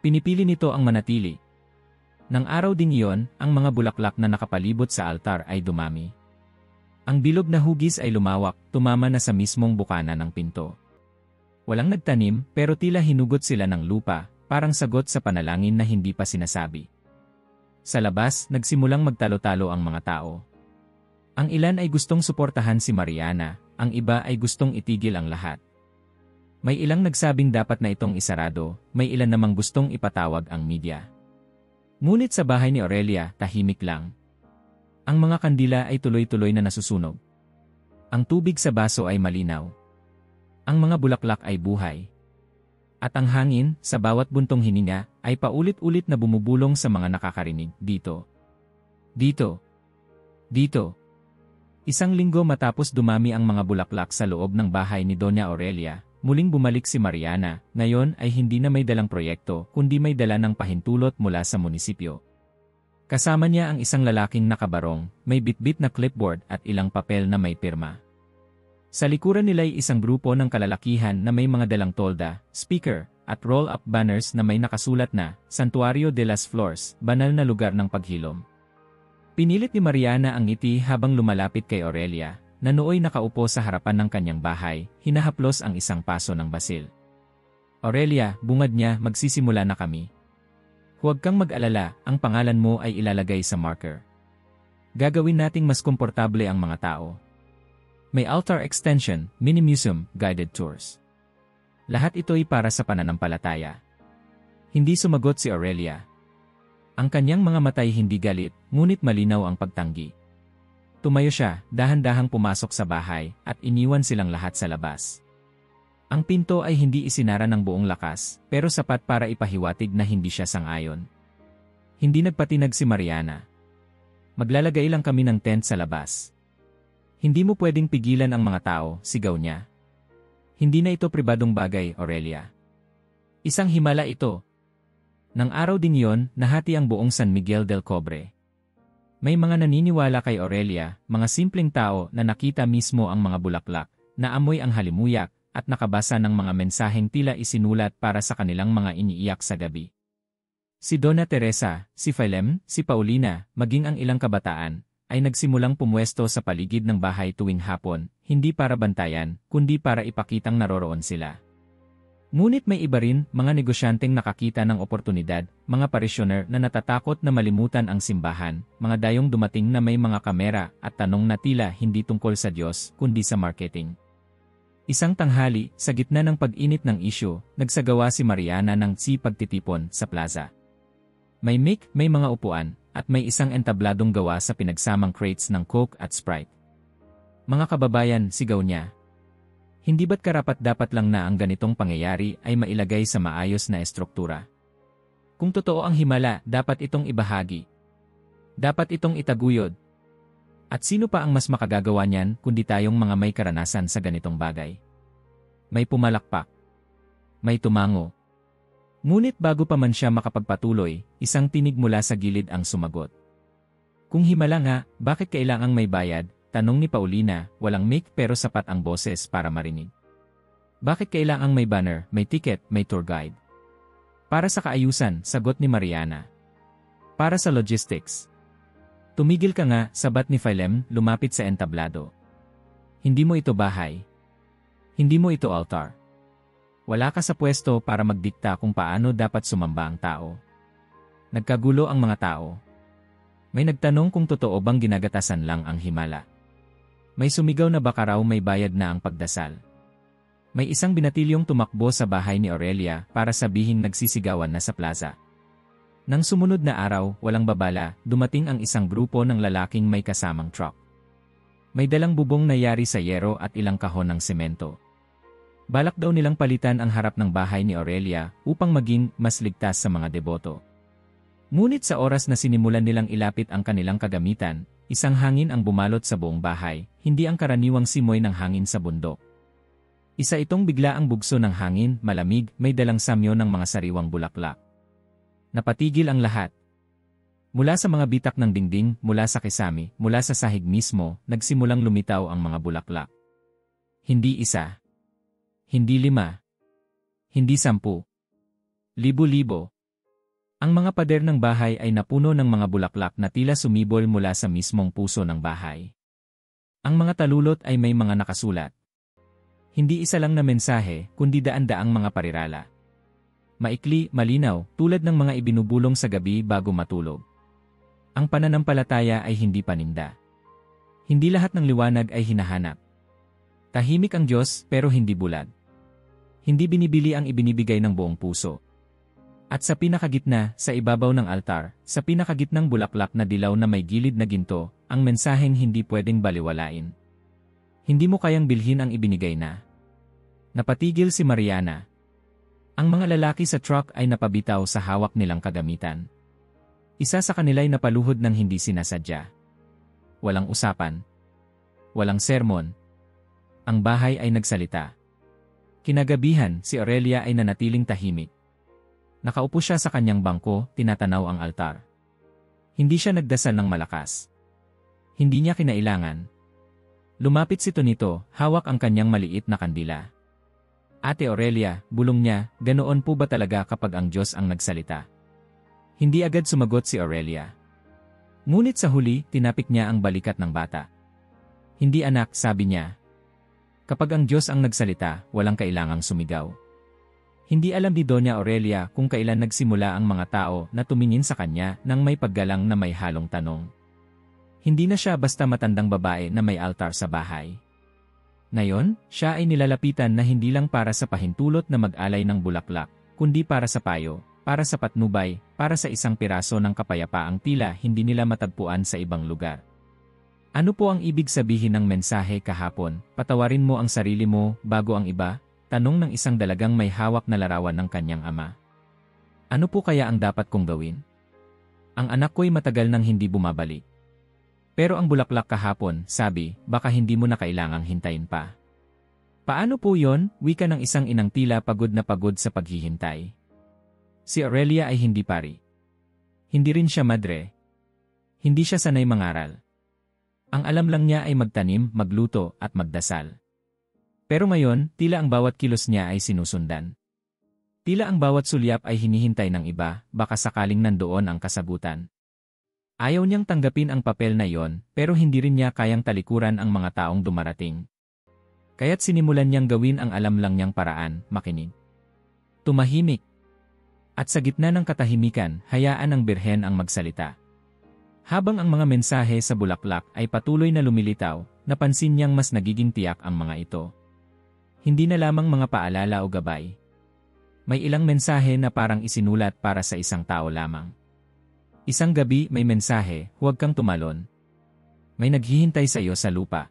Pinipili nito ang manatili. Nang araw ding iyon, ang mga bulaklak na nakapalibot sa altar ay dumami. Ang bilog na hugis ay lumawak, tumama na sa mismong bukana ng pinto. Walang nagtanim, pero tila hinugot sila ng lupa, parang sagot sa panalangin na hindi pa sinasabi. Sa labas, nagsimulang magtalo-talo ang mga tao. Ang ilan ay gustong suportahan si Mariana, ang iba ay gustong itigil ang lahat. May ilang nagsabing dapat na itong isarado, may ilan namang gustong ipatawag ang media. Ngunit sa bahay ni Aurelia, tahimik lang. Ang mga kandila ay tuloy-tuloy na nasusunog. Ang tubig sa baso ay malinaw. Ang mga bulaklak ay buhay. At ang hangin, sa bawat buntong hininga, ay paulit-ulit na bumubulong sa mga nakakarinig, dito. Dito. Dito. Isang linggo matapos dumami ang mga bulaklak sa loob ng bahay ni Doña Aurelia, muling bumalik si Mariana, ngayon ay hindi na may dalang proyekto, kundi may dala ng pahintulot mula sa munisipyo. Kasama niya ang isang lalaking nakabarong, may bitbit na clipboard at ilang papel na may pirma. Sa likuran nila ay isang grupo ng kalalakihan na may mga dalang tolda, speaker, at roll-up banners na may nakasulat na, Santuario de las Flores, banal na lugar ng paghilom. Pinilit ni Mariana ang ngiti habang lumalapit kay Aurelia, na nooy nakaupo sa harapan ng kanyang bahay, hinahaplos ang isang paso ng basil. Aurelia, bungad niya, magsisimula na kami. Huwag kang mag-alala, ang pangalan mo ay ilalagay sa marker. Gagawin nating mas komportable ang mga tao. May altar extension, mini-museum, guided tours. Lahat ito'y para sa pananampalataya. Hindi sumagot si Aurelia. Ang kanyang mga matay hindi galit, ngunit malinaw ang pagtanggi. Tumayo siya, dahan-dahang pumasok sa bahay, at iniwan silang lahat sa labas. Ang pinto ay hindi isinara ng buong lakas, pero sapat para ipahiwatig na hindi siya sang-ayon. Hindi nagpatinag si Mariana. Maglalagay lang kami ng tent sa labas. Hindi mo pwedeng pigilan ang mga tao, sigaw niya. Hindi na ito pribadong bagay, Aurelia. Isang himala ito. Nang araw ding yon, nahati ang buong San Miguel del Cobre. May mga naniniwala kay Aurelia, mga simpleng tao na nakita mismo ang mga bulaklak, naamoy ang halimuyak, at nakabasa ng mga mensaheng tila isinulat para sa kanilang mga iniiyak sa gabi. Si Donna Teresa, si Philem, si Paulina, maging ang ilang kabataan, ay nagsimulang pumwesto sa paligid ng bahay tuwing hapon, hindi para bantayan, kundi para ipakitang naroroon sila. Ngunit may iba rin, mga negosyanteng nakakita ng oportunidad, mga parishioner na natatakot na malimutan ang simbahan, mga dayong dumating na may mga kamera at tanong na tila hindi tungkol sa Diyos, kundi sa marketing. Isang tanghali, sa gitna ng pag-init ng isyu, nagsagawa si Mariana ng pagtitipon sa plaza. May mic, may mga upuan, at may isang entabladong gawa sa pinagsamang crates ng Coke at Sprite. Mga kababayan, sigaw niya. Hindi ba't karapat-dapat lang na ang ganitong pangyayari ay mailagay sa maayos na estruktura? Kung totoo ang himala, dapat itong ibahagi. Dapat itong itaguyod. At sino pa ang mas makagagawa niyan kundi tayong mga may karanasan sa ganitong bagay? May pumalakpak. May tumango. Ngunit bago pa man siya makapagpatuloy, isang tinig mula sa gilid ang sumagot. Kung himala nga, bakit kailangang may bayad? Tanong ni Paulina, walang mic pero sapat ang boses para marinig. Bakit kailangang may banner, may ticket, may tour guide? Para sa kaayusan, sagot ni Mariana. Para sa logistics. Tumigil ka nga, sabat ni Philem, lumapit sa entablado. Hindi mo ito bahay. Hindi mo ito altar. Wala ka sa pwesto para magdikta kung paano dapat sumamba ang tao. Nagkagulo ang mga tao. May nagtanong kung totoo bang ginagatasan lang ang himala. May sumigaw na baka raw may bayad na ang pagdasal. May isang binatilyong tumakbo sa bahay ni Aurelia para sabihing nagsisigawan na sa plaza. Nang sumunod na araw, walang babala, dumating ang isang grupo ng lalaking may kasamang truck. May dalang bubong na yari sa yero at ilang kahon ng semento. Balak daw nilang palitan ang harap ng bahay ni Aurelia upang maging mas ligtas sa mga deboto. Ngunit sa oras na sinimulan nilang ilapit ang kanilang kagamitan, isang hangin ang bumalot sa buong bahay, hindi ang karaniwang simoy ng hangin sa bundok. Isa itong bigla ang bugso ng hangin, malamig, may dalang samyo ng mga sariwang bulaklak. Napatigil ang lahat. Mula sa mga bitak ng dingding, mula sa kisame, mula sa sahig mismo, nagsimulang lumitaw ang mga bulaklak. Hindi isa. Hindi 5. Hindi 10. Libo-libo. Ang mga pader ng bahay ay napuno ng mga bulaklak na tila sumibol mula sa mismong puso ng bahay. Ang mga talulot ay may mga nakasulat. Hindi isa lang na mensahe, kundi daan-daang mga parirala. Maikli, malinaw, tulad ng mga ibinubulong sa gabi bago matulog. Ang pananampalataya ay hindi paninda. Hindi lahat ng liwanag ay hinahanap. Tahimik ang Diyos pero hindi bulag. Hindi binibili ang ibinibigay ng buong puso. At sa pinakagitna, sa ibabaw ng altar, sa pinakagitnang bulaklak na dilaw na may gilid na ginto, ang mensaheng hindi pwedeng baliwalain. Hindi mo kayang bilhin ang ibinigay na. Napatigil si Mariana. Ang mga lalaki sa truck ay napabitaw sa hawak nilang kagamitan. Isa sa kanila'y napaluhod ng hindi sinasadya. Walang usapan. Walang sermon. Ang bahay ay nagsalita. Kinagabihan, si Aurelia ay nanatiling tahimik. Nakaupo siya sa kanyang bangko, tinatanaw ang altar. Hindi siya nagdasal ng malakas. Hindi niya kinailangan. Lumapit si Tonito, hawak ang kanyang maliit na kandila. Ate Aurelia, bulong niya, ganoon po ba talaga kapag ang Diyos ang nagsalita? Hindi agad sumagot si Aurelia. Ngunit sa huli, tinapik niya ang balikat ng bata. Hindi anak, sabi niya. Kapag ang Diyos ang nagsalita, walang kailangang sumigaw. Hindi alam ni Doña Aurelia kung kailan nagsimula ang mga tao na tumingin sa kanya nang may paggalang na may halong tanong. Hindi na siya basta matandang babae na may altar sa bahay. Ngayon, siya ay nilalapitan na hindi lang para sa pahintulot na mag-alay ng bulaklak, kundi para sa payo, para sa patnubay, para sa isang piraso ng kapayapaang tila hindi nila matagpuan sa ibang lugar. Ano po ang ibig sabihin ng mensahe kahapon? Patawarin mo ang sarili mo bago ang iba? Tanong ng isang dalagang may hawak na larawan ng kanyang ama. Ano po kaya ang dapat kong gawin? Ang anak ko'y matagal nang hindi bumabalik. Pero ang bulaklak kahapon, sabi, baka hindi mo na kailangang hintayin pa. Paano po yon? Wika ng isang inang tila pagod na pagod sa paghihintay. Si Aurelia ay hindi pari. Hindi rin siya madre. Hindi siya sanay mangaral. Ang alam lang niya ay magtanim, magluto, at magdasal. Pero ngayon, tila ang bawat kilos niya ay sinusundan. Tila ang bawat sulyap ay hinihintay ng iba, baka sakaling nandoon ang kasagutan. Ayaw niyang tanggapin ang papel na yon, pero hindi rin niya kayang talikuran ang mga taong dumarating. Kaya't sinimulan niyang gawin ang alam lang niyang paraan, makinig. Tumahimik. At sa gitna ng katahimikan, hayaan ang birhen ang magsalita. Habang ang mga mensahe sa bulaklak ay patuloy na lumilitaw, napansin niyang mas nagiging tiyak ang mga ito. Hindi na lamang mga paalala o gabay. May ilang mensahe na parang isinulat para sa isang tao lamang. Isang gabi may mensahe, huwag kang tumalon. May naghihintay sa iyo sa lupa.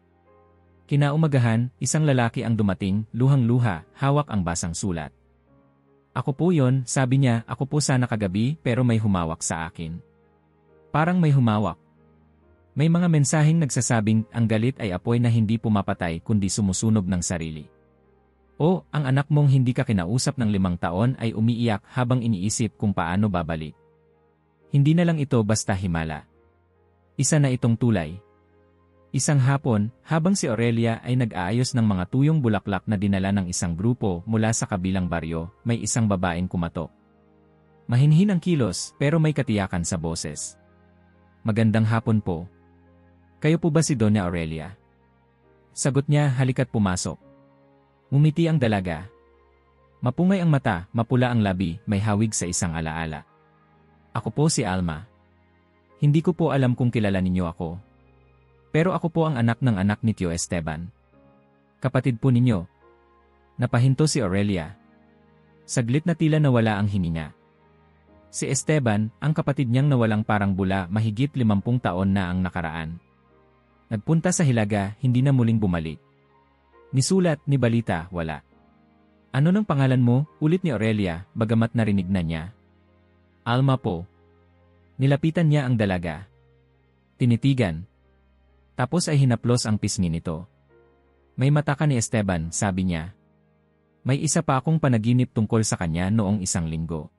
Kinaumagahan, isang lalaki ang dumating, luhang-luha, hawak ang basang sulat. Ako po yon, sabi niya, ako po sana kagabi pero may humawak sa akin. Parang may humawak. May mga mensaheng nagsasabing ang galit ay apoy na hindi pumapatay kundi sumusunog ng sarili. O, ang anak mong hindi ka kinausap ng 5 taon ay umiiyak habang iniisip kung paano babalik. Hindi na lang ito basta himala. Isa na itong tulay. Isang hapon, habang si Aurelia ay nag-aayos ng mga tuyong bulaklak na dinala ng isang grupo mula sa kabilang baryo, may isang babaeng kumatok. Mahinhin ang kilos pero may katiyakan sa boses. Magandang hapon po. Kayo po ba si Doña Aurelia? Sagot niya, halika't pumasok. Ngumiti ang dalaga. Mapungay ang mata, mapula ang labi, may hawig sa isang alaala. Ako po si Alma. Hindi ko po alam kung kilala ninyo ako. Pero ako po ang anak ng anak ni Tio Esteban. Kapatid po ninyo. Napahinto si Aurelia. Saglit na tila nawala ang hininga. Si Esteban, ang kapatid niyang nawalang parang bula mahigit 50 taon na ang nakaraan. Nagpunta sa Hilaga, hindi na muling bumalik. Ni sulat, ni balita, wala. Ano ng pangalan mo? Ulit ni Aurelia, bagamat narinig na niya. Alma po. Nilapitan niya ang dalaga. Tinitigan. Tapos ay hinaplos ang pisngi nito. May mata ka ni Esteban, sabi niya. May isa pa akong panaginip tungkol sa kanya noong 1 linggo.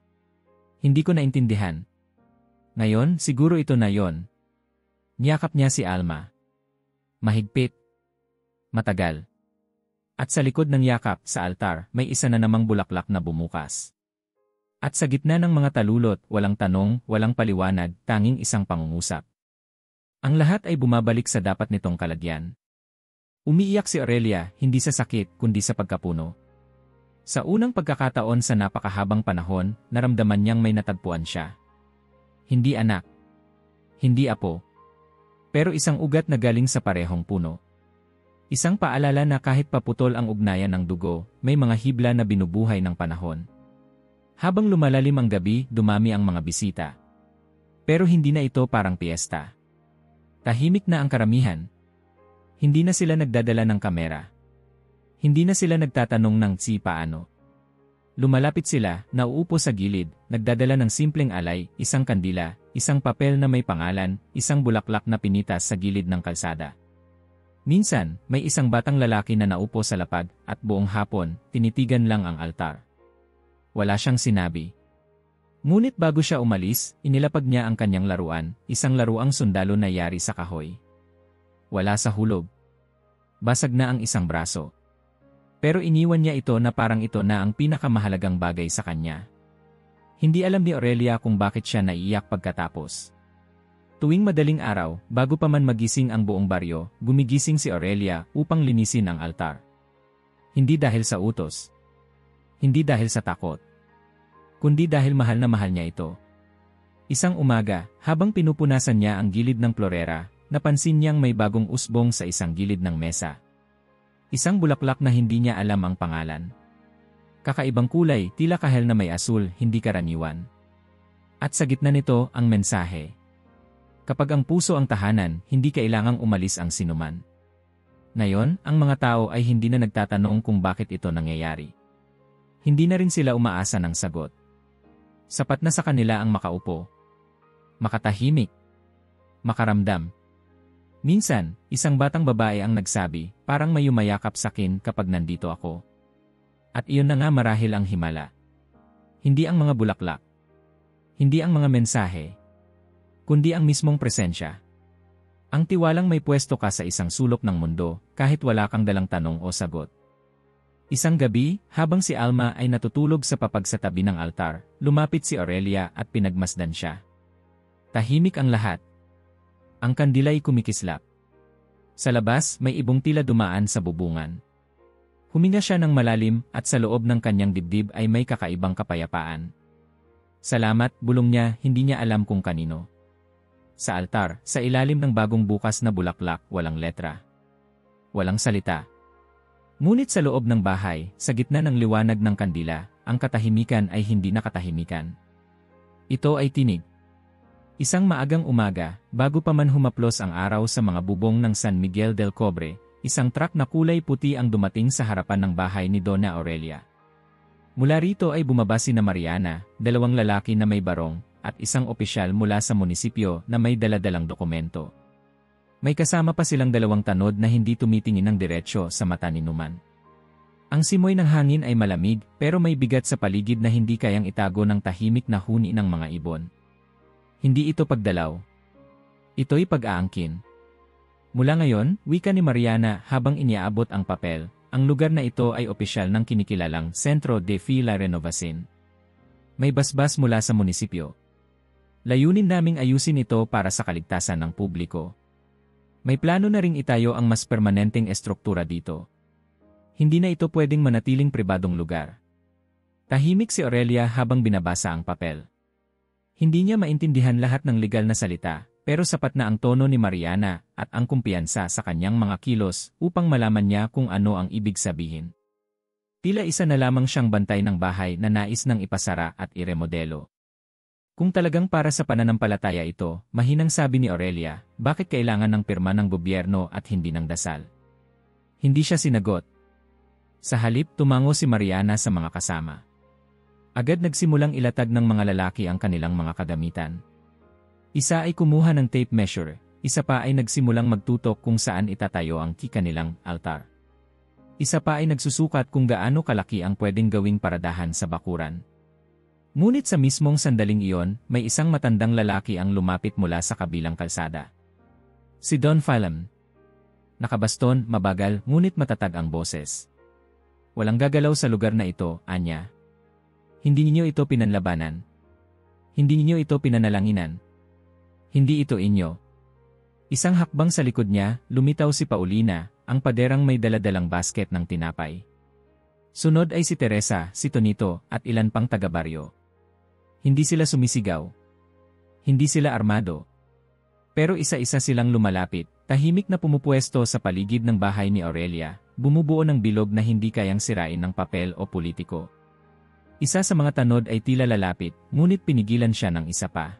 Hindi ko naintindihan. Ngayon, siguro ito na yon. Niyakap niya si Alma. Mahigpit. Matagal. At sa likod ng yakap, sa altar, may isa na namang bulaklak na bumukas. At sa gitna ng mga talulot, walang tanong, walang paliwanag, tanging isang pangungusap. Ang lahat ay bumabalik sa dapat nitong kalagyan. Umiiyak si Aurelia, hindi sa sakit, kundi sa pagkapuno. Sa unang pagkakataon sa napakahabang panahon, naramdaman niyang may natagpuan siya. Hindi anak. Hindi apo. Pero isang ugat na galing sa parehong puno. Isang paalala na kahit paputol ang ugnayan ng dugo, may mga hibla na binubuhay ng panahon. Habang lumalalim ang gabi, dumami ang mga bisita. Pero hindi na ito parang piyesta. Tahimik na ang karamihan. Hindi na sila nagdadala ng kamera. Hindi na sila nagtatanong ng paano. Lumalapit sila, nauupo sa gilid, nagdadala ng simpleng alay, isang kandila, isang papel na may pangalan, isang bulaklak na pinitas sa gilid ng kalsada. Minsan, may isang batang lalaki na naupo sa lapag at buong hapon, tinitigan lang ang altar. Wala siyang sinabi. Ngunit bago siya umalis, inilapag niya ang kanyang laruan, isang laruang sundalo na yari sa kahoy. Wala sa hulog. Basag na ang isang braso. Pero iniwan niya ito na parang ito na ang pinakamahalagang bagay sa kanya. Hindi alam ni Aurelia kung bakit siya naiiyak pagkatapos. Tuwing madaling araw, bago pa man magising ang buong baryo, gumigising si Aurelia upang linisin ang altar. Hindi dahil sa utos. Hindi dahil sa takot. Kundi dahil mahal na mahal niya ito. Isang umaga, habang pinupunasan niya ang gilid ng florera, napansin niyang may bagong usbong sa isang gilid ng mesa. Isang bulaklak na hindi niya alam ang pangalan. Kakaibang kulay, tila kahel na may asul, hindi karaniwan. At sa gitna nito, ang mensahe. Kapag ang puso ang tahanan, hindi kailangang umalis ang sinuman. Ngayon, ang mga tao ay hindi na nagtatanong kung bakit ito nangyayari. Hindi na rin sila umaasa ng sagot. Sapat na sa kanila ang makaupo. Makatahimik. Makaramdam. Minsan, isang batang babae ang nagsabi, parang may yumayakap sa akin kapag nandito ako. At iyon na nga marahil ang himala. Hindi ang mga bulaklak. Hindi ang mga mensahe. Kundi ang mismong presensya. Ang tiwalang may pwesto ka sa isang sulok ng mundo, kahit wala kang dalang tanong o sagot. Isang gabi, habang si Alma ay natutulog sa papag sa tabi ng altar, lumapit si Aurelia at pinagmasdan siya. Tahimik ang lahat. Ang kandila'y kumikislap. Sa labas, may ibong tila dumaan sa bubungan. Huminga siya ng malalim at sa loob ng kanyang dibdib ay may kakaibang kapayapaan. Salamat, bulong niya, hindi niya alam kung kanino. Sa altar, sa ilalim ng bagong bukas na bulaklak, walang letra. Walang salita. Ngunit sa loob ng bahay, sa gitna ng liwanag ng kandila, ang katahimikan ay hindi na katahimikan. Ito ay tinig. Isang maagang umaga, bago pa man humaplos ang araw sa mga bubong ng San Miguel del Cobre, isang truck na kulay puti ang dumating sa harapan ng bahay ni Donna Aurelia. Mula rito ay bumaba sina Mariana, dalawang lalaki na may barong, at isang opisyal mula sa munisipyo na may daladalang dokumento. May kasama pa silang dalawang tanod na hindi tumitingin ng diretsyo sa mata ni Numan. Ang simoy ng hangin ay malamig, pero may bigat sa paligid na hindi kayang itago ng tahimik na huni ng mga ibon. Hindi ito pagdalaw. Ito'y pag-aangkin. Mula ngayon, wika ni Mariana habang iniaabot ang papel, ang lugar na ito ay opisyal ng kinikilalang Centro de la Renovación. May basbas mula sa munisipyo. Layunin naming ayusin ito para sa kaligtasan ng publiko. May plano na ring itayo ang mas permanenteng estruktura dito. Hindi na ito pwedeng manatiling pribadong lugar. Tahimik si Aurelia habang binabasa ang papel. Hindi niya maintindihan lahat ng legal na salita, pero sapat na ang tono ni Mariana at ang kumpiyansa sa kanyang mga kilos upang malaman niya kung ano ang ibig sabihin. Tila isa na lamang siyang bantay ng bahay na nais nang ipasara at iremodelo. Kung talagang para sa pananampalataya ito, mahinang sabi ni Aurelia, bakit kailangan ng pirma ng gobyerno at hindi ng dasal? Hindi siya sinagot. Sa halip, tumango si Mariana sa mga kasama. Agad nagsimulang ilatag ng mga lalaki ang kanilang mga kagamitan. Isa ay kumuha ng tape measure, isa pa ay nagsimulang magtutok kung saan itatayo ang kanilang altar. Isa pa ay nagsusukat kung gaano kalaki ang pwedeng gawing paradahan sa bakuran. Ngunit sa mismong sandaling iyon, may isang matandang lalaki ang lumapit mula sa kabilang kalsada. Si Don Phelan. Nakabaston, mabagal, ngunit matatag ang boses. Walang gagalaw sa lugar na ito, anya. Hindi ninyo ito pinanlabanan. Hindi ninyo ito pinanalanginan. Hindi ito inyo. Isang hakbang sa likod niya, lumitaw si Paulina, ang paderang may daladalang basket ng tinapay. Sunod ay si Teresa, si Tonito, at ilan pang taga-baryo. Hindi sila sumisigaw. Hindi sila armado. Pero isa-isa silang lumalapit, tahimik na pumupuesto sa paligid ng bahay ni Aurelia, bumubuo ng bilog na hindi kayang sirain ng papel o politiko. Isa sa mga tanod ay tila lalapit, ngunit pinigilan siya ng isa pa.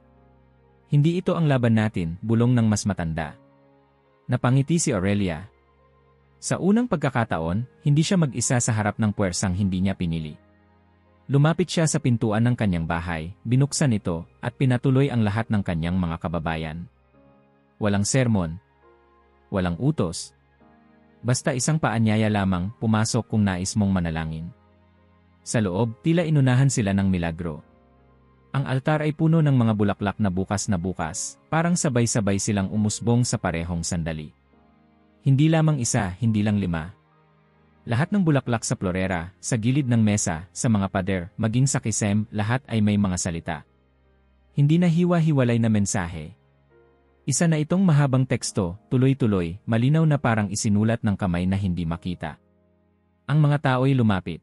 Hindi ito ang laban natin, bulong ng mas matanda. Napangiti si Aurelia. Sa unang pagkakataon, hindi siya mag-isa sa harap ng puwersang hindi niya pinili. Lumapit siya sa pintuan ng kanyang bahay, binuksan ito, at pinatuloy ang lahat ng kanyang mga kababayan. Walang sermon. Walang utos. Basta isang paanyaya lamang, pumasok kung nais mong manalangin. Sa loob, tila inunahan sila ng milagro. Ang altar ay puno ng mga bulaklak na bukas, parang sabay-sabay silang umusbong sa parehong sandali. Hindi lamang isa, hindi lang 5. Lahat ng bulaklak sa florera, sa gilid ng mesa, sa mga pader, maging sa kisem, lahat ay may mga salita. Hindi na hiwa-hiwalay na mensahe. Isa na itong mahabang teksto, tuloy-tuloy, malinaw na parang isinulat ng kamay na hindi makita. Ang mga tao'y lumapit.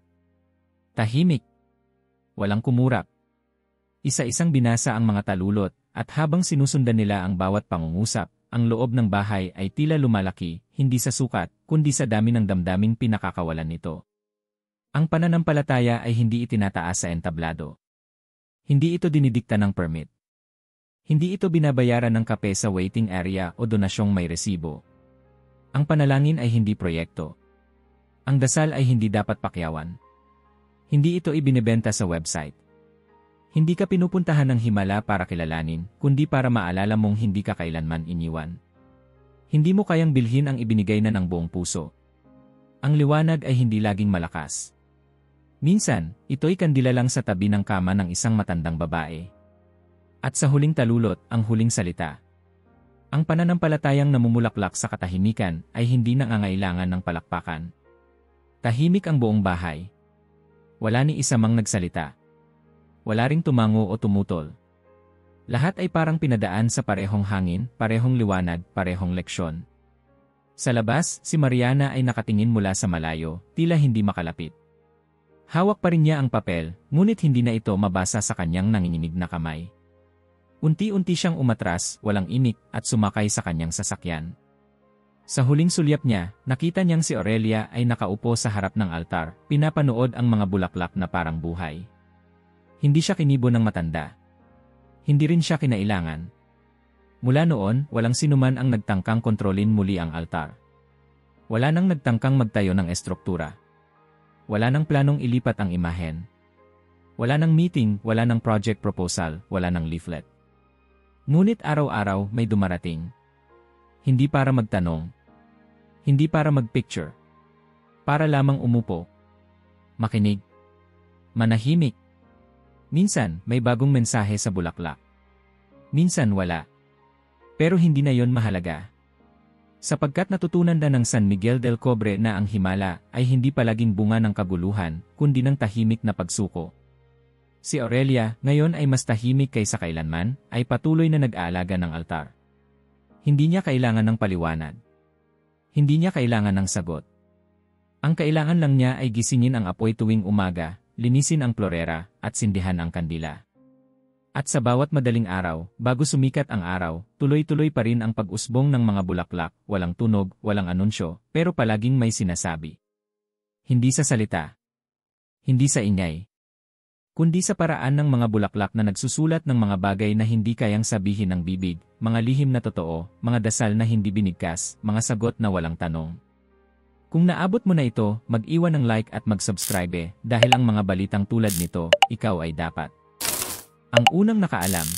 Tahimik. Walang kumurap. Isa-isang binasa ang mga talulot, at habang sinusundan nila ang bawat pangungusap, ang loob ng bahay ay tila lumalaki, hindi sa sukat, kundi sa dami ng damdaming pinakakawalan nito. Ang pananampalataya ay hindi itinataas sa entablado. Hindi ito dinidikta ng permit. Hindi ito binabayaran ng kape sa waiting area o donasyong may resibo. Ang panalangin ay hindi proyekto. Ang dasal ay hindi dapat pakyawan. Hindi ito ibinebenta sa website. Hindi ka pinupuntahan ng himala para kilalanin, kundi para maalala mong hindi ka kailanman iniwan. Hindi mo kayang bilhin ang ibinigay na ng buong puso. Ang liwanag ay hindi laging malakas. Minsan, ito'y kandila lang sa tabi ng kama ng isang matandang babae. At sa huling talulot, ang huling salita. Ang pananampalatayang namumulaklak sa katahimikan ay hindi nangangailangan ng palakpakan. Tahimik ang buong bahay. Wala ni isa mang nagsalita. Wala ring tumango o tumutol. Lahat ay parang pinadaan sa parehong hangin, parehong liwanag, parehong leksyon. Sa labas, si Mariana ay nakatingin mula sa malayo, tila hindi makalapit. Hawak pa rin niya ang papel, ngunit hindi na ito mabasa sa kanyang nanginginig na kamay. Unti-unti siyang umatras, walang imik, at sumakay sa kanyang sasakyan. Sa huling sulyap niya, nakita niyang si Aurelia ay nakaupo sa harap ng altar, pinapanood ang mga bulaklak na parang buhay. Hindi siya kinibo ng matanda. Hindi rin siya kinailangan. Mula noon, walang sinuman ang nagtangkang kontrolin muli ang altar. Wala nang nagtangkang magtayo ng estruktura. Wala nang planong ilipat ang imahen. Wala nang meeting, wala nang project proposal, wala nang leaflet. Ngunit araw-araw may dumarating. Hindi para magtanong. Hindi para magpicture. Para lamang umupo. Makinig. Manahimik. Minsan, may bagong mensahe sa bulaklak. Minsan wala. Pero hindi na yon mahalaga. Sapagkat natutunan na ng San Miguel del Cobre na ang himala ay hindi palaging bunga ng kaguluhan, kundi ng tahimik na pagsuko. Si Aurelia, ngayon ay mas tahimik kaysa kailanman, ay patuloy na nag-aalaga ng altar. Hindi niya kailangan ng paliwanag. Hindi niya kailangan ng sagot. Ang kailangan lang niya ay gisingin ang apoy tuwing umaga, linisin ang florera, at sindihan ang kandila. At sa bawat madaling araw, bago sumikat ang araw, tuloy-tuloy pa rin ang pag-usbong ng mga bulaklak, walang tunog, walang anunsyo, pero palaging may sinasabi. Hindi sa salita. Hindi sa ingay. Kundi sa paraan ng mga bulaklak na nagsusulat ng mga bagay na hindi kayang sabihin ng bibig, mga lihim na totoo, mga dasal na hindi binigkas, mga sagot na walang tanong. Kung naabot mo na ito, mag-iwan ng like at mag-subscribe dahil ang mga balitang tulad nito, ikaw ay dapat. Ang unang nakaalam.